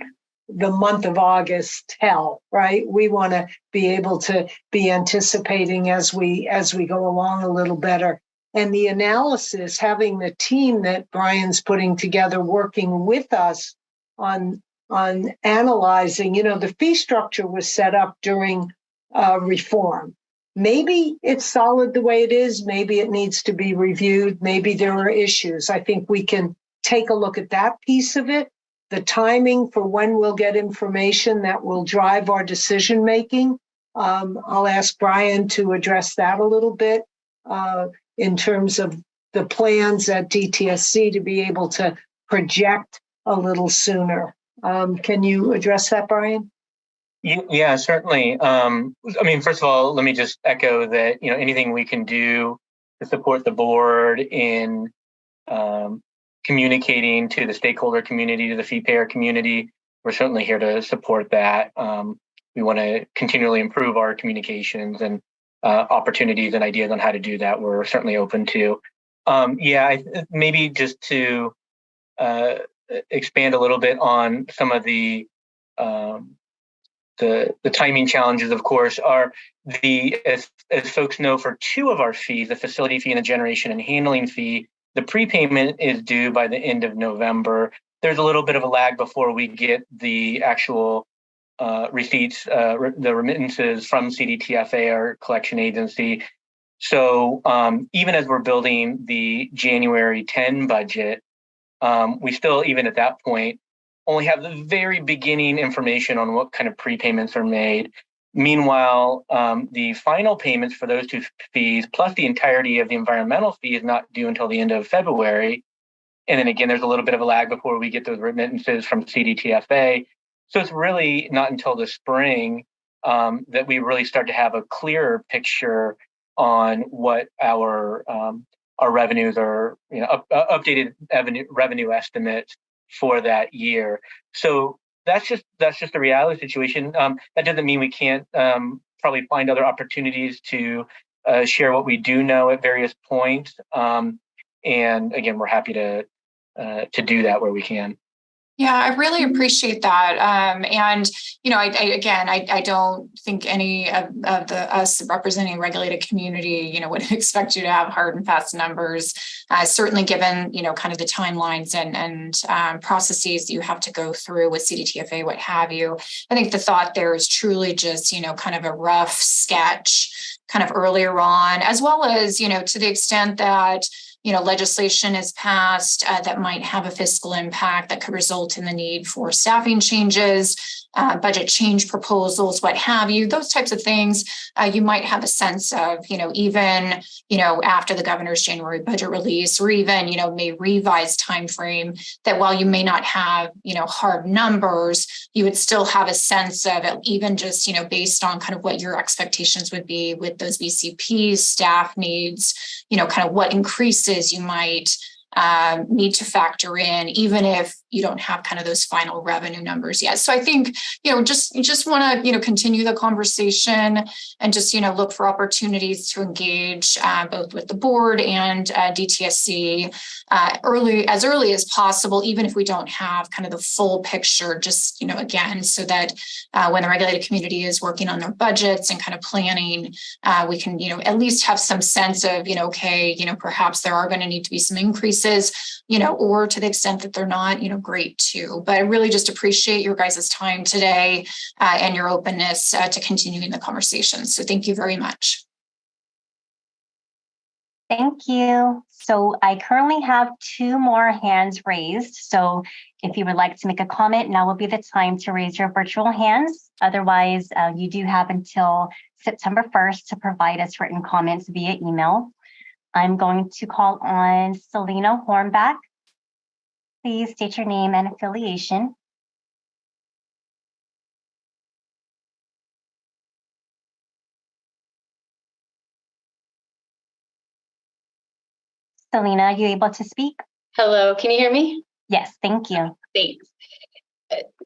the month of August hell, right? We want to be able to be anticipating as we go along a little better. And the analysis, having the team that Brian's putting together, working with us on analyzing, the fee structure was set up during reform. Maybe it's solid the way it is. Maybe it needs to be reviewed. Maybe there are issues. I think we can take a look at that piece of it. The timing for when we'll get information that will drive our decision making. I'll ask Brian to address that a little bit in terms of the plans at DTSC to be able to project a little sooner. Can you address that, Brian? Yeah, certainly. First of all, let me just echo that, anything we can do to support the board in communicating to the stakeholder community, to the fee payer community, we're certainly here to support that. We want to continually improve our communications, and opportunities and ideas on how to do that, we're certainly open to. Maybe just to expand a little bit on some of the timing challenges, of course, are as folks know, for two of our fees, the facility fee and the generation and handling fee, the prepayment is due by the end of November. There's a little bit of a lag before we get the actual receipts, the remittances from CDTFA, our collection agency. So even as we're building the January 10 budget, we still, even at that point, only have the very beginning information on what kind of prepayments are made. Meanwhile, the final payments for those two fees, plus the entirety of the environmental fee, is not due until the end of February. And then again, there's a little bit of a lag before we get those remittances from CDTFA. So it's really not until the spring that we really start to have a clearer picture on what our revenues are, updated revenue estimates for that year. So that's just the reality situation. That doesn't mean we can't probably find other opportunities to share what we do know at various points. And again, we're happy to do that where we can. Yeah, I really appreciate that. And, I don't think any of us representing regulated community, would expect you to have hard and fast numbers, certainly given, kind of the timelines and processes that you have to go through with CDTFA, what have you. I think the thought there is truly just, kind of a rough sketch kind of earlier on, as well as, to the extent that legislation is passed that might have a fiscal impact that could result in the need for staffing changes, budget change proposals, what have you, those types of things. You might have a sense of, even, after the governor's January budget release, or even, may revise timeframe, that while you may not have, hard numbers, you would still have a sense of it, even just, based on kind of what your expectations would be with those VCPs, staff needs, kind of what increases you might need to factor in, even if you don't have kind of those final revenue numbers yet. So I think, just want to, continue the conversation and just, look for opportunities to engage both with the board and DTSC as early as possible, even if we don't have kind of the full picture, just, again, so that when the regulated community is working on their budgets and kind of planning, we can, at least have some sense of, okay, perhaps there are going to need to be some increases, or to the extent that they're not, great too. But I really just appreciate your guys' time today and your openness to continuing the conversation. So thank you very much. Thank you. So I currently have 2 more hands raised. So if you would like to make a comment, now will be the time to raise your virtual hands. Otherwise, you do have until September 1st to provide us written comments via email. I'm going to call on Selena Hornback. Please state your name and affiliation. Selena, are you able to speak? Hello, can you hear me? Yes, thank you. Thanks.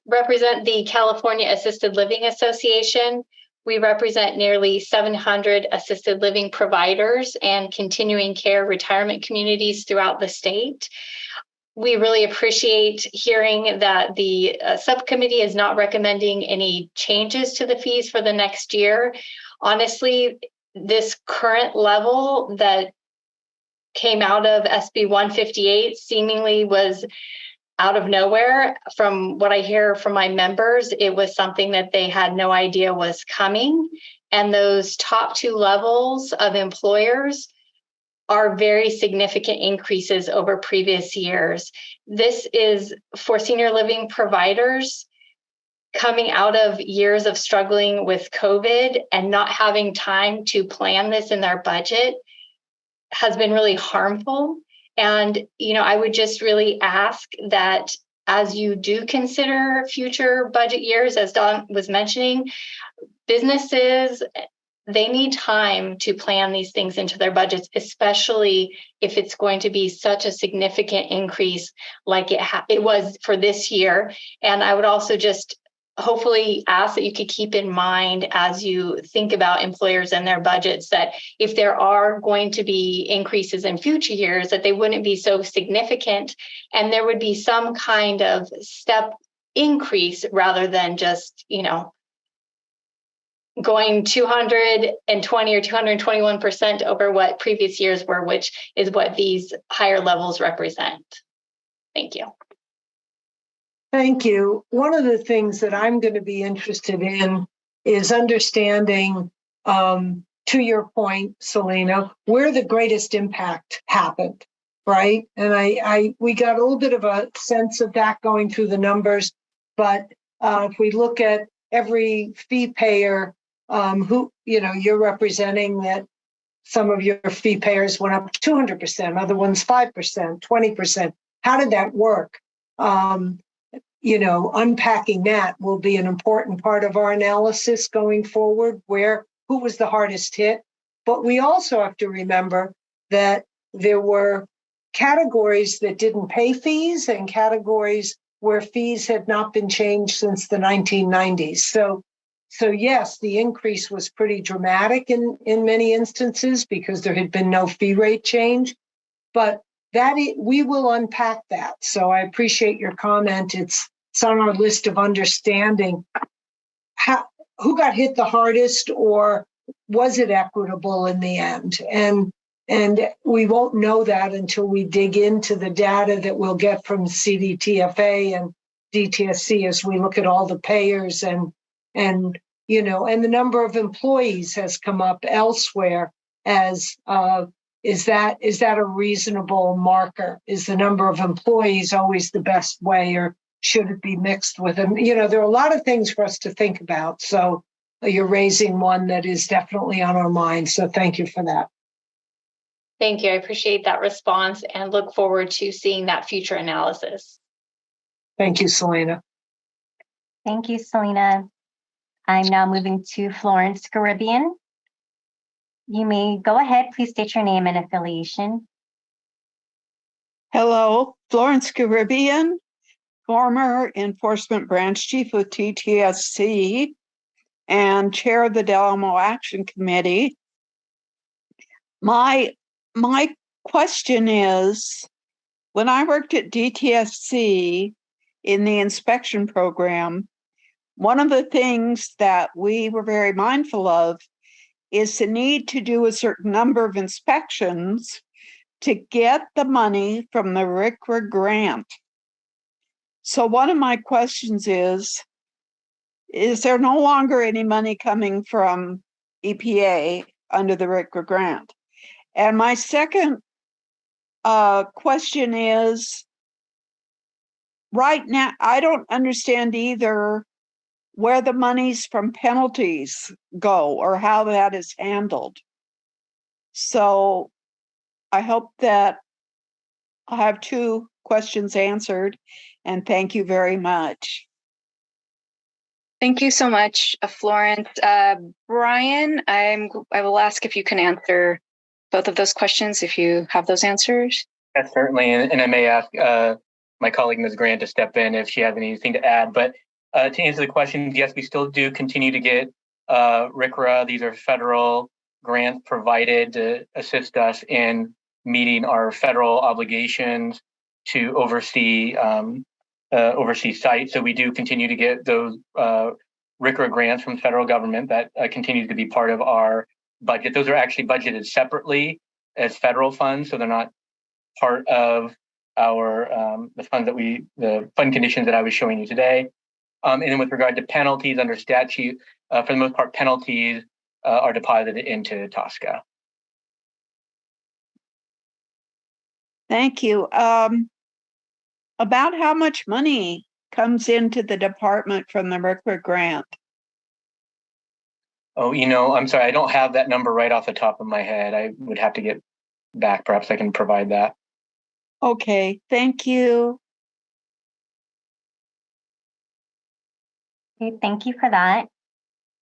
Represent the California Assisted Living Association. We represent nearly 700 assisted living providers and continuing care retirement communities throughout the state. We really appreciate hearing that the subcommittee is not recommending any changes to the fees for the next year. Honestly, this current level that came out of SB 158 seemingly was out of nowhere. From what I hear from my members, it was something that they had no idea was coming. And those top two levels of employers are very significant increases over previous years. This is for senior living providers coming out of years of struggling with COVID and not having time to plan this in their budget has been really harmful. And, I would just really ask that as you do consider future budget years, as Dawn was mentioning, businesses, they need time to plan these things into their budgets, especially if it's going to be such a significant increase like it was for this year. And I would also just hopefully ask that you could keep in mind as you think about employers and their budgets that if there are going to be increases in future years, that they wouldn't be so significant and there would be some kind of step increase rather than just, going 220 or 221% over what previous years were, which is what these higher levels represent. Thank you. Thank you. One of the things that I'm going to be interested in is understanding, to your point, Selena, where the greatest impact happened, right? And we got a little bit of a sense of that going through the numbers, but if we look at every fee payer who, you're representing that some of your fee payers went up 200%, other ones 5%, 20%. How did that work? Unpacking that will be an important part of our analysis going forward, who was the hardest hit. But we also have to remember that there were categories that didn't pay fees and categories where fees had not been changed since the 1990s. So yes, the increase was pretty dramatic in many instances because there had been no fee rate change, but we will unpack that. So I appreciate your comment. It's on our list of understanding who got hit the hardest, or was it equitable in the end? And we won't know that until we dig into the data that we'll get from CDTFA and DTSC as we look at all the payers and the number of employees has come up elsewhere as is that a reasonable marker? Is the number of employees always the best way, or should it be mixed with them? There are a lot of things for us to think about. So you're raising one that is definitely on our mind. So thank you for that. Thank you. I appreciate that response and look forward to seeing that future analysis. Thank you, Selena. Thank you, Selena. I'm now moving to Florence Caribbean. You may go ahead. Please state your name and affiliation. Hello, Florence Caribbean, former Enforcement Branch Chief of TTSC and Chair of the Del Amo Action Committee. My question is, when I worked at DTSC in the inspection program, one of the things that we were very mindful of is the need to do a certain number of inspections to get the money from the RCRA grant. So one of my questions is there no longer any money coming from EPA under the RCRA grant? And my second question is, right now, I don't understand either where the monies from penalties go or how that is handled. So I hope that I have two questions answered, and thank you very much. Thank you so much, Florence. Brian, I will ask if you can answer both of those questions if you have those answers? Yes, certainly. And I may ask my colleague, Ms. Grant, to step in if she has anything to add. But to answer the question, yes, we still do continue to get RCRA. These are federal grants provided to assist us in meeting our federal obligations to oversee sites. So we do continue to get those RCRA grants from the federal government that continue to be part of our budget. Those are actually budgeted separately as federal funds, so they're not part of our the fund conditions that I was showing you today. And then with regard to penalties under statute, for the most part, penalties are deposited into TSCA. Thank you. About how much money comes into the department from the RCRA grant? Oh, I'm sorry, I don't have that number right off the top of my head. I would have to get back. Perhaps I can provide that. Okay, thank you. Okay, thank you for that.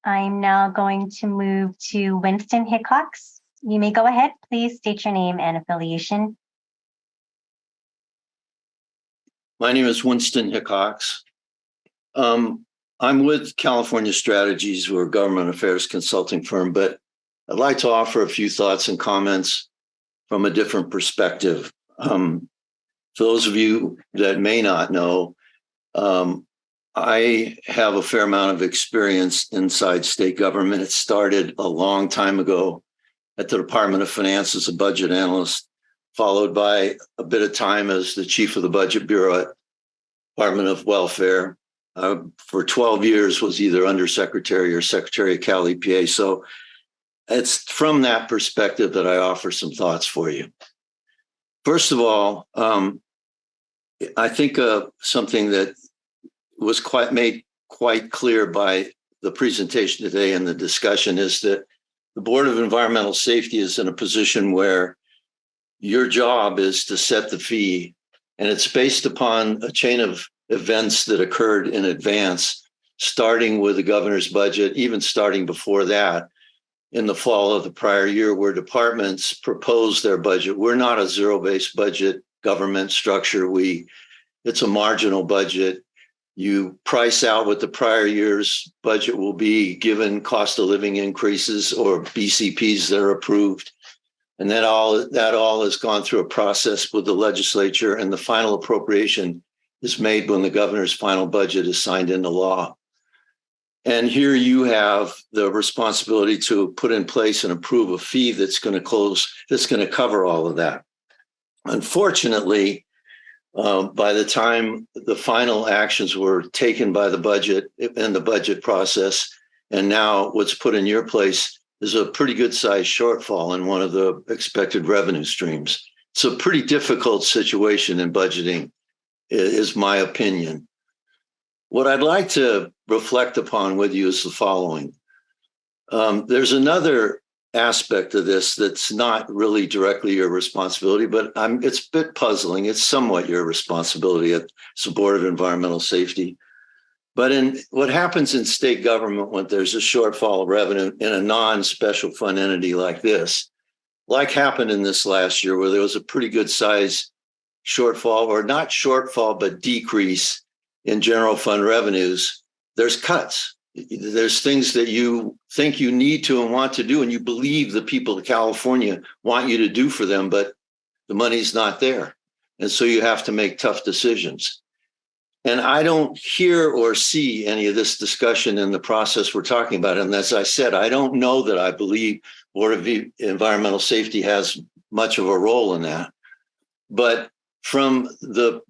I'm now going to move to Winston Hickox. You may go ahead. Please state your name and affiliation. My name is Winston Hickox. I'm with California Strategies. We're a government affairs consulting firm, but I'd like to offer a few thoughts and comments from a different perspective. For those of you that may not know, I have a fair amount of experience inside state government. It started a long time ago at the Department of Finance as a budget analyst, followed by a bit of time as the chief of the Budget Bureau at Department of Welfare. For 12 years was either undersecretary or secretary of Cal EPA. So it's from that perspective that I offer some thoughts for you. First of all, I think something that was made quite clear by the presentation today and the discussion is that the Board of Environmental Safety is in a position where your job is to set the fee, and it's based upon a chain of events that occurred in advance, starting with the governor's budget, even starting before that in the fall of the prior year, where departments proposed their budget. We're not a zero-based budget government structure. It's a marginal budget. You price out what the prior year's budget will be given cost of living increases or BCPs that are approved. And that all has gone through a process with the legislature, and the final appropriation is made when the governor's final budget is signed into law. And here you have the responsibility to put in place and approve a fee that's going to cover all of that. Unfortunately, by the time the final actions were taken by the budget and the budget process, and now what's put in your place is a pretty good sized shortfall in one of the expected revenue streams. It's a pretty difficult situation in budgeting, is my opinion. What I'd like to reflect upon with you is the following. There's another aspect of this that's not really directly your responsibility, but it's a bit puzzling. It's somewhat your responsibility as the Board of Environmental Safety. But in what happens in state government when there's a shortfall of revenue in a non-special fund entity like this, like happened in this last year where there was a pretty good size shortfall, or not shortfall, but decrease in general fund revenues, there's cuts. There's things that you think you need to and want to do, and you believe the people of California want you to do for them, but the money's not there. And so you have to make tough decisions. And I don't hear or see any of this discussion in the process we're talking about. And as I said, I don't know that I believe Board of Environmental Safety has much of a role in that. But from the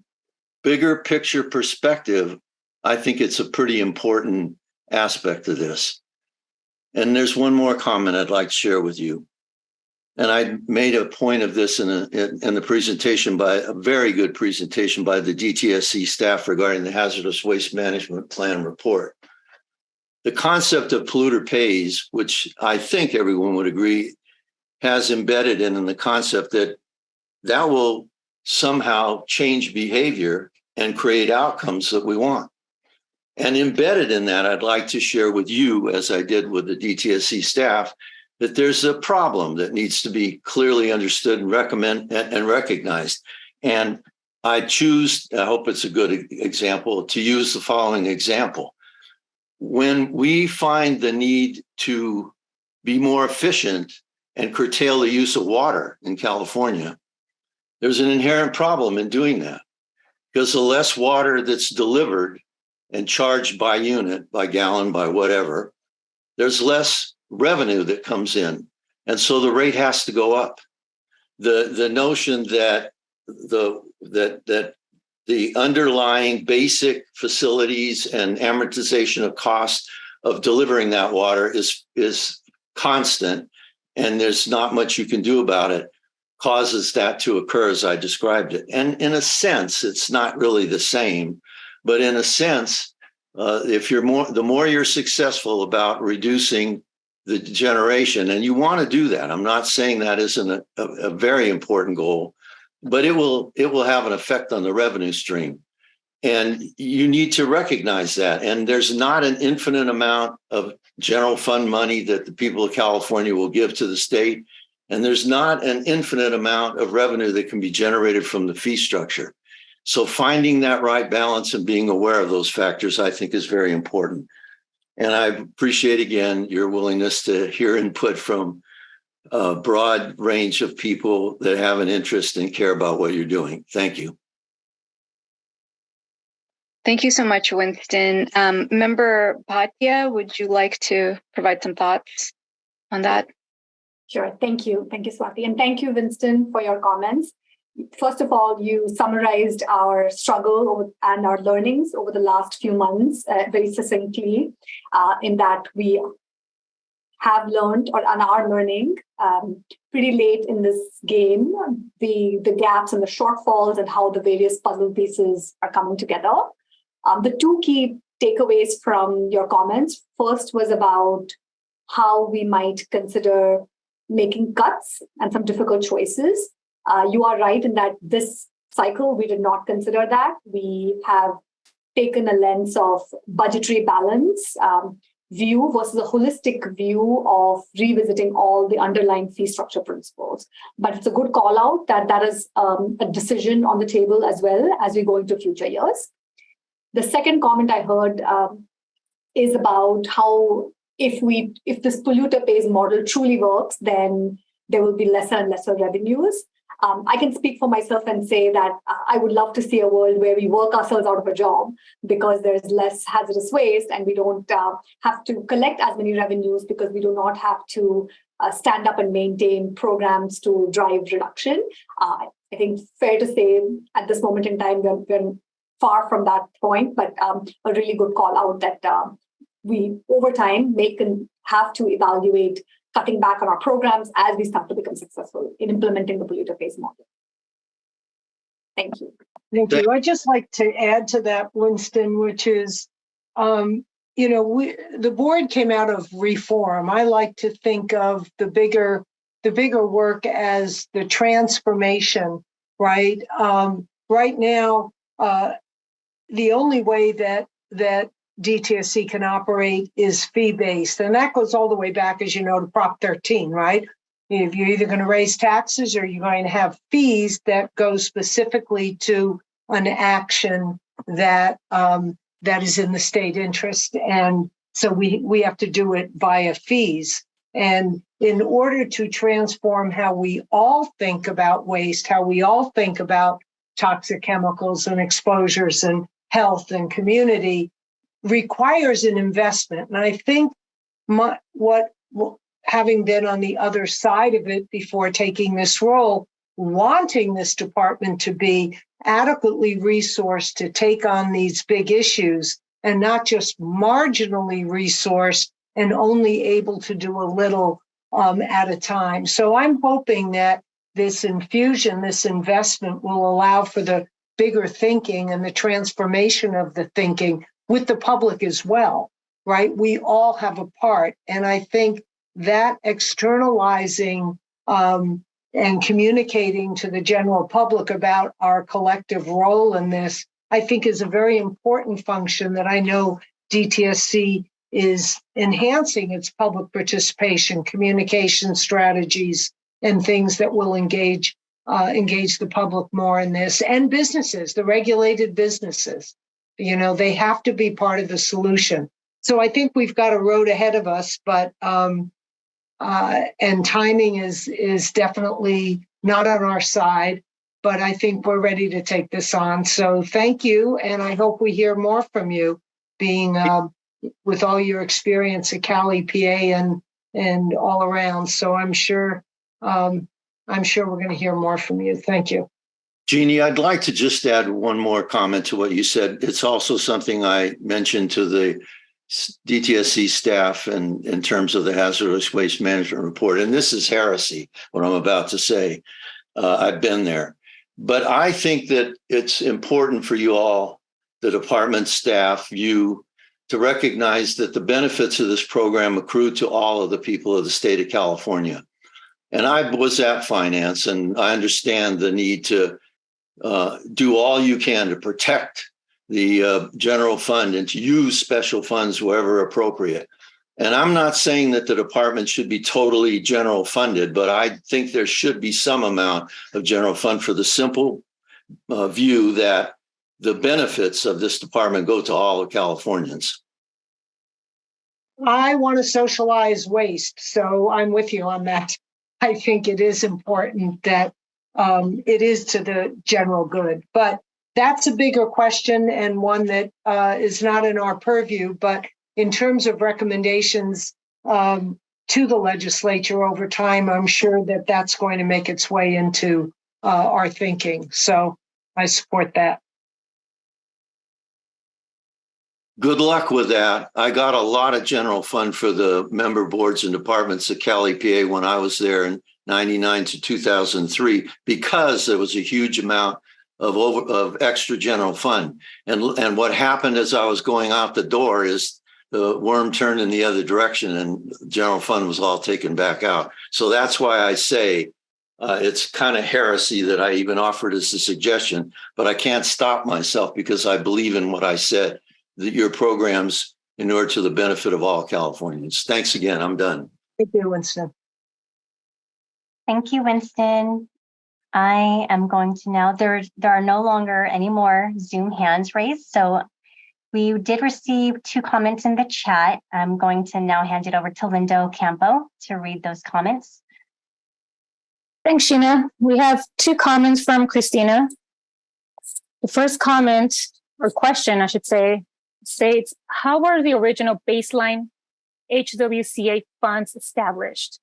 bigger picture perspective, I think it's a pretty important aspect of this. And there's one more comment I'd like to share with you. And I made a point of this in the presentation, by a very good presentation by the DTSC staff regarding the Hazardous Waste Management Plan report. The concept of polluter pays, which I think everyone would agree has embedded in the concept that will somehow change behavior and create outcomes that we want. And embedded in that, I'd like to share with you, as I did with the DTSC staff, that there's a problem that needs to be clearly understood and recognized. And I hope it's a good example, to use the following example. When we find the need to be more efficient and curtail the use of water in California, there's an inherent problem in doing that, because the less water that's delivered and charged by unit, by gallon, by whatever, there's less revenue that comes in. And so the rate has to go up. The notion that the underlying basic facilities and amortization of cost of delivering that water is constant, and there's not much you can do about it, causes that to occur as I described it. And in a sense, it's not really the same, but in a sense, the more you're successful about reducing the generation, and you want to do that. I'm not saying that isn't a very important goal, but it will have an effect on the revenue stream. And you need to recognize that. And there's not an infinite amount of general fund money that the people of California will give to the state. And there's not an infinite amount of revenue that can be generated from the fee structure. So finding that right balance and being aware of those factors, I think, is very important. And I appreciate, again, your willingness to hear input from a broad range of people that have an interest and care about what you're doing. Thank you. Thank you so much, Winston. Member Bhatia, would you like to provide some thoughts on that? Sure. Thank you. Thank you, Swati. And thank you, Winston, for your comments. First of all, you summarized our struggle and our learnings over the last few months very succinctly, in that we have learned and are learning pretty late in this game, the gaps and the shortfalls and how the various puzzle pieces are coming together. The two key takeaways from your comments, first was about how we might consider making cuts and some difficult choices. You are right in that this cycle, we did not consider that. We have taken a lens of budgetary balance view versus a holistic view of revisiting all the underlying fee structure principles. But it's a good call out that is a decision on the table as well as we go into future years. The second comment I heard is about how if this polluter pays model truly works, then there will be lesser and lesser revenues. I can speak for myself and say that I would love to see a world where we work ourselves out of a job because there's less hazardous waste and we don't have to collect as many revenues because we do not have to stand up and maintain programs to drive reduction. I think fair to say at this moment in time, we're far from that point, but a really good call out that we over time have to evaluate cutting back on our programs as we start to become successful in implementing the polluter pays model. Thank you. Thank you. I'd just like to add to that, Winston, which is, the board came out of reform. I like to think of the bigger work as the transformation, right? Right now, the only way that DTSC can operate is fee-based. And that goes all the way back, as you know, to Prop 13, right? If you're either going to raise taxes or you're going to have fees that go specifically to an action that is in the state interest. And so we have to do it via fees. And in order to transform how we all think about waste, how we all think about toxic chemicals and exposures and health and community, requires an investment. And I think having been on the other side of it before taking this role, wanting this department to be adequately resourced to take on these big issues and not just marginally resourced and only able to do a little at a time. So I'm hoping that this infusion, this investment will allow for the bigger thinking and the transformation of the thinking with the public as well, right? We all have a part. And I think that externalizing and communicating to the general public about our collective role in this, I think is a very important function that I know DTSC is enhancing its public participation, communication strategies, and things that will engage the public more in this, and businesses, the regulated businesses. They have to be part of the solution. So I think we've got a road ahead of us, but and timing is definitely not on our side. But I think we're ready to take this on. So thank you, and I hope we hear more from you, being with all your experience at Cal EPA and all around. So I'm sure we're going to hear more from you. Thank you. Jeannie, I'd like to just add one more comment to what you said. It's also something I mentioned to the DTSC staff and in terms of the hazardous waste management report. And this is heresy, what I'm about to say. I've been there. But I think that it's important for you all, the department staff, you, to recognize that the benefits of this program accrue to all of the people of the state of California. And I was at finance, and I understand the need to do all you can to protect the general fund and to use special funds wherever appropriate. And I'm not saying that the department should be totally general funded, but I think there should be some amount of general fund for the simple view that the benefits of this department go to all of Californians. I want to socialize waste, so I'm with you on that. I think it is important that it is to the general good, but that's a bigger question and one that is not in our purview. But in terms of recommendations to the legislature over time, I'm sure that that's going to make its way into our thinking. So I support that. Good luck with that. I got a lot of general fund for the member boards and departments at Cal EPA when I was there in 99 to 2003, because there was a huge amount of extra general fund. And what happened as I was going out the door is the worm turned in the other direction and general fund was all taken back out. So that's why I say it's kind of heresy that I even offered as a suggestion, but I can't stop myself because I believe in what I said, that your programs inure to the benefit of all Californians. Thanks again. I'm done. Thank you, Winston. Thank you, Winston. I am going to now, there are no longer any more Zoom hands raised. So we did receive 2 comments in the chat. I'm going to now hand it over to Lindo Campo to read those comments. Thanks, Sheena. We have 2 comments from Christina. The first comment, or question, I should say, states, how were the original baseline HWCA funds established?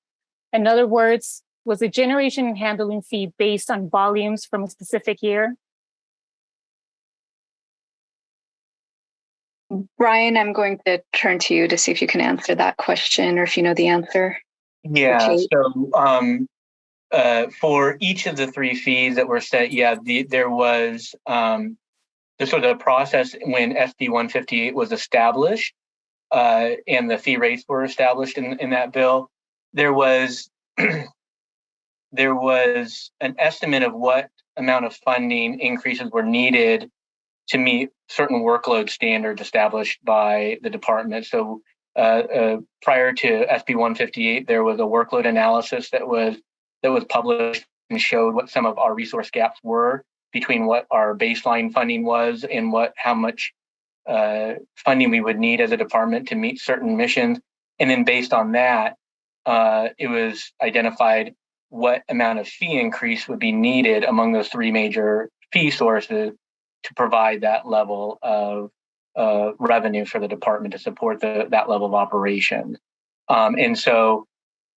In other words, was the generation and handling fee based on volumes from a specific year? Brian, I'm going to turn to you to see if you can answer that question or if you know the answer. Yeah, so for each of the 3 fees that were set, there was the sort of process when SB 158 was established and the fee rates were established in that bill. There was there was an estimate of what amount of funding increases were needed to meet certain workload standards established by the department. So prior to SB 158, there was a workload analysis that was published and showed what some of our resource gaps were between what our baseline funding was and how much funding we would need as a department to meet certain missions. And then based on that, it was identified what amount of fee increase would be needed among those 3 major fee sources to provide that level of revenue for the department to support that level of operation. And so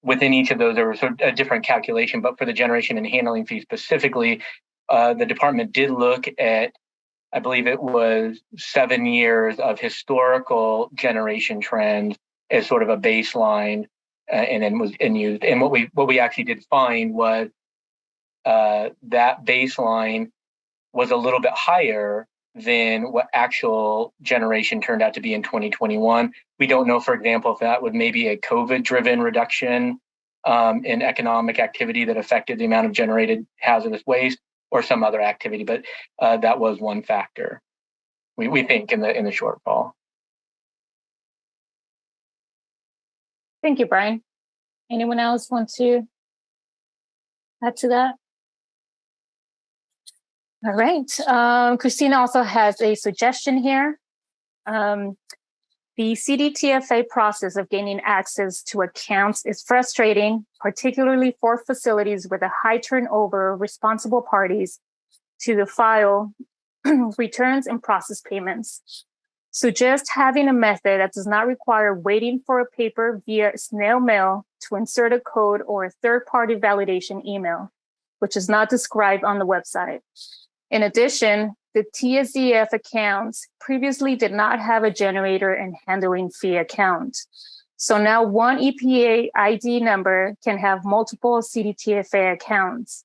within each of those, there was a different calculation, but for the generation and handling fee specifically, the department did look at, I believe it was 7 years of historical generation trends as sort of a baseline, and then was used. And what we actually did find was that baseline was a little bit higher than what actual generation turned out to be in 2021. We don't know, for example, if that would maybe a COVID-driven reduction in economic activity that affected the amount of generated hazardous waste or some other activity, but that was one factor, we think, in the shortfall. Thank you, Brian. Anyone else want to add to that? All right. Christina also has a suggestion here. The CDTFA process of gaining access to accounts is frustrating, particularly for facilities with a high turnover of responsible parties to the file returns and process payments. Suggest having a method that does not require waiting for a paper via snail mail to insert a code or a third-party validation email, which is not described on the website. In addition, the TSDF accounts previously did not have a generator and handling fee account. So now one EPA ID number can have multiple CDTFA accounts.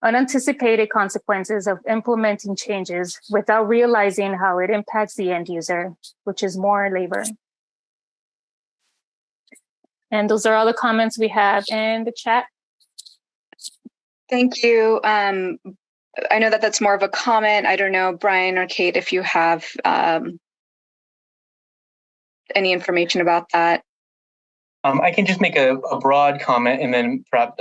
Unanticipated consequences of implementing changes without realizing how it impacts the end user, which is more labor. And those are all the comments we have in the chat. Thank you. I know that that's more of a comment. I don't know, Brian or Kate, if you have any information about that. I can just make a broad comment, and then perhaps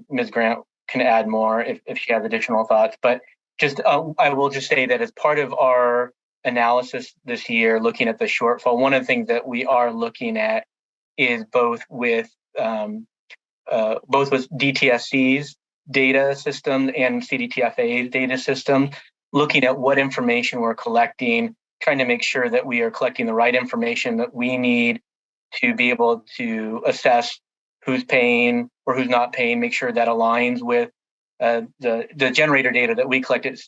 Ms. Grant can add more if she has additional thoughts. But just I will just say that as part of our analysis this year, looking at the shortfall, one of the things that we are looking at is both with DTSC's data system and CDTFA's data system, looking at what information we're collecting, trying to make sure that we are collecting the right information that we need to be able to assess who's paying or who's not paying, make sure that aligns with the generator data that we collected,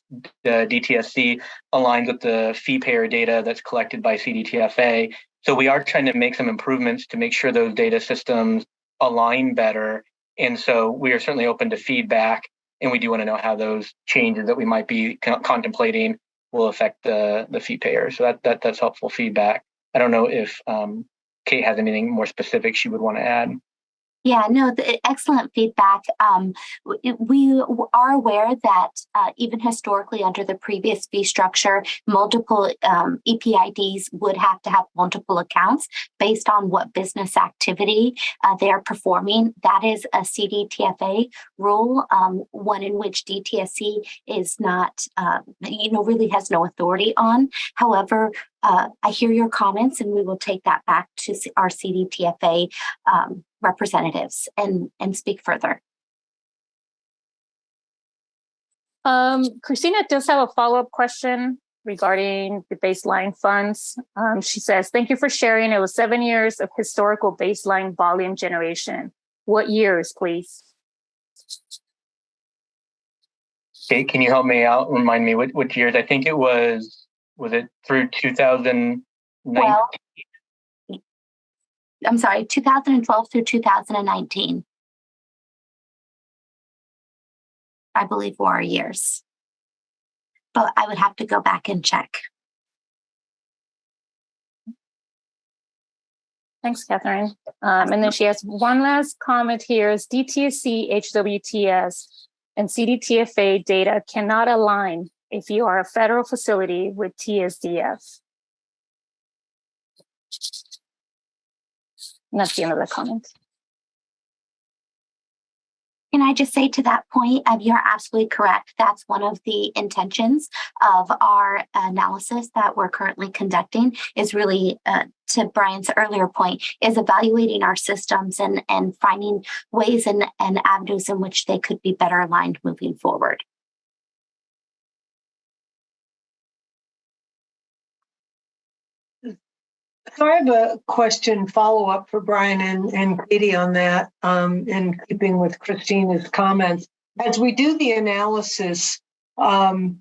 the DTSC aligns with the fee payer data that's collected by CDTFA. So we are trying to make some improvements to make sure those data systems align better. And so we are certainly open to feedback, and we do want to know how those changes that we might be contemplating will affect the fee payers. So that's helpful feedback. I don't know if Kate has anything more specific she would want to add. Yeah, no, excellent feedback. We are aware that even historically under the previous fee structure, multiple EPIDs would have to have multiple accounts based on what business activity they are performing. That is a CDTFA rule, one in which DTSC is not, really has no authority on. However, I hear your comments, and we will take that back to our CDTFA representatives and speak further. Christina does have a follow-up question regarding the baseline funds. She says, thank you for sharing. It was 7 years of historical baseline volume generation. What years, please? Kate, can you help me out? Remind me which years? I think it was it through 2019? Well, I'm sorry, 2012 through 2019, I believe, were our years. But I would have to go back and check. Thanks, Catherine. And then she has one last comment here is DTSC, HWTS, and CDTFA data cannot align if you are a federal facility with TSDF. And that's the end of the comment. Can I just say to that point, you're absolutely correct. That's one of the intentions of our analysis that we're currently conducting is really, to Brian's earlier point, is evaluating our systems and finding ways and avenues in which they could be better aligned moving forward. So I have a question follow-up for Brian and Katie on that, in keeping with Christina's comments. As we do the analysis, do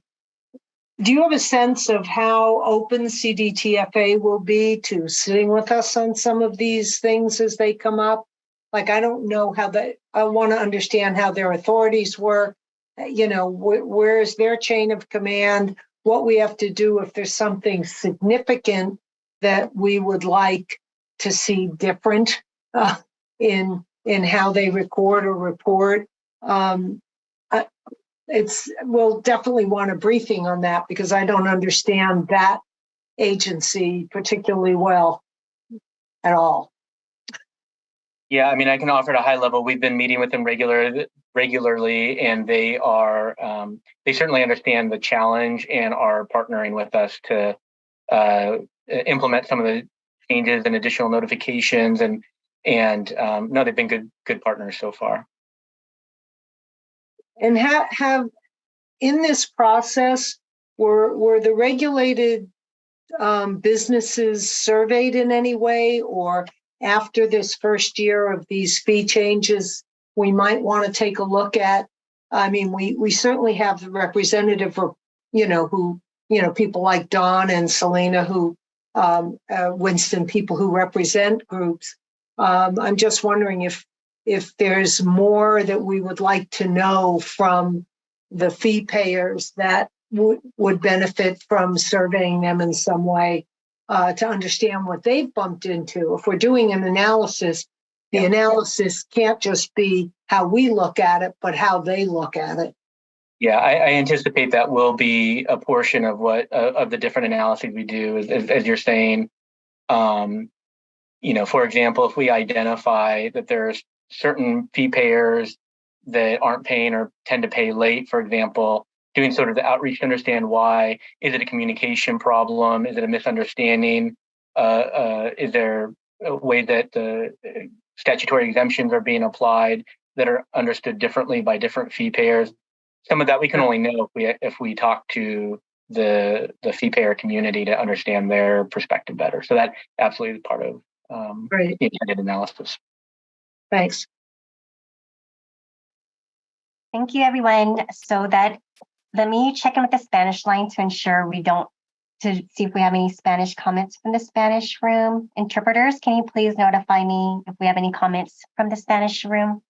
you have a sense of how open CDTFA will be to sitting with us on some of these things as they come up? Like, I don't know I want to understand how their authorities work, where is their chain of command, what we have to do if there's something significant that we would like to see different in how they record or report. We'll definitely want a briefing on that because I don't understand that agency particularly well at all. Yeah, I mean, I can offer at a high level. We've been meeting with them regularly, and they are they certainly understand the challenge and are partnering with us to implement some of the changes and additional notifications. And no, they've been good partners so far. And have in this process, were the regulated businesses surveyed in any way, or after this first year of these fee changes, we might want to take a look at? I mean, we certainly have the representative, who people like Dawn and Selena, who Winston, people who represent groups. I'm just wondering if there's more that we would like to know from the fee payers that would benefit from surveying them in some way to understand what they've bumped into. If we're doing an analysis, the analysis can't just be how we look at it, but how they look at it. Yeah, I anticipate that will be a portion of what of the different analyses we do, as you're saying. For example, if we identify that there's certain fee payers that aren't paying or tend to pay late, for example, doing sort of the outreach to understand why. Is it a communication problem? Is it a misunderstanding? Is there a way that the statutory exemptions are being applied that are understood differently by different fee payers? Some of that we can only know if we talk to the fee payer community to understand their perspective better. So that absolutely is part of the intended analysis. Thanks. Thank you, everyone. So let me check in with the Spanish line to ensure to see if we have any Spanish comments from the Spanish room. Interpreters, can you please notify me if we have any comments from the Spanish room?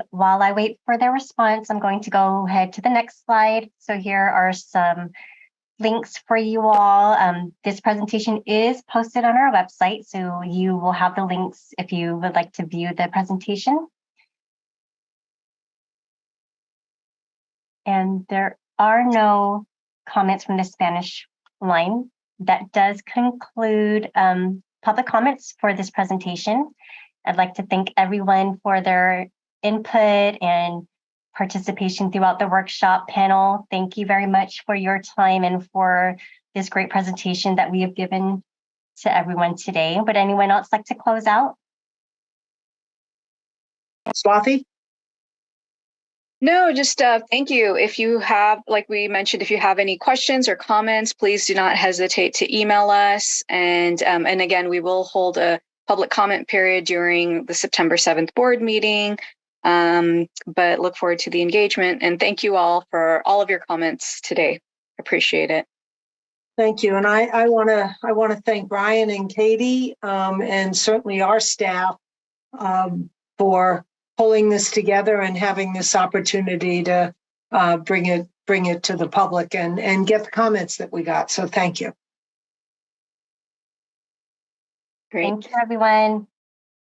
While I wait for their response, I'm going to go ahead to the next slide. So here are some links for you all. This presentation is posted on our website, so you will have the links if you would like to view the presentation. And there are no comments from the Spanish line. That does conclude public comments for this presentation. I'd like to thank everyone for their input and participation throughout the workshop panel. Thank you very much for your time and for this great presentation that we have given to everyone today. Would anyone else like to close out? Swati? No, just thank you. If you have, like we mentioned, if you have any questions or comments, please do not hesitate to email us. And again, we will hold a public comment period during the September 7th board meeting. But look forward to the engagement, and thank you all for all of your comments today. Appreciate it. Thank you. And I want to thank Brian and Katie and certainly our staff for pulling this together and having this opportunity to bring it to the public and get the comments that we got. So thank you. Great. Thank you, everyone.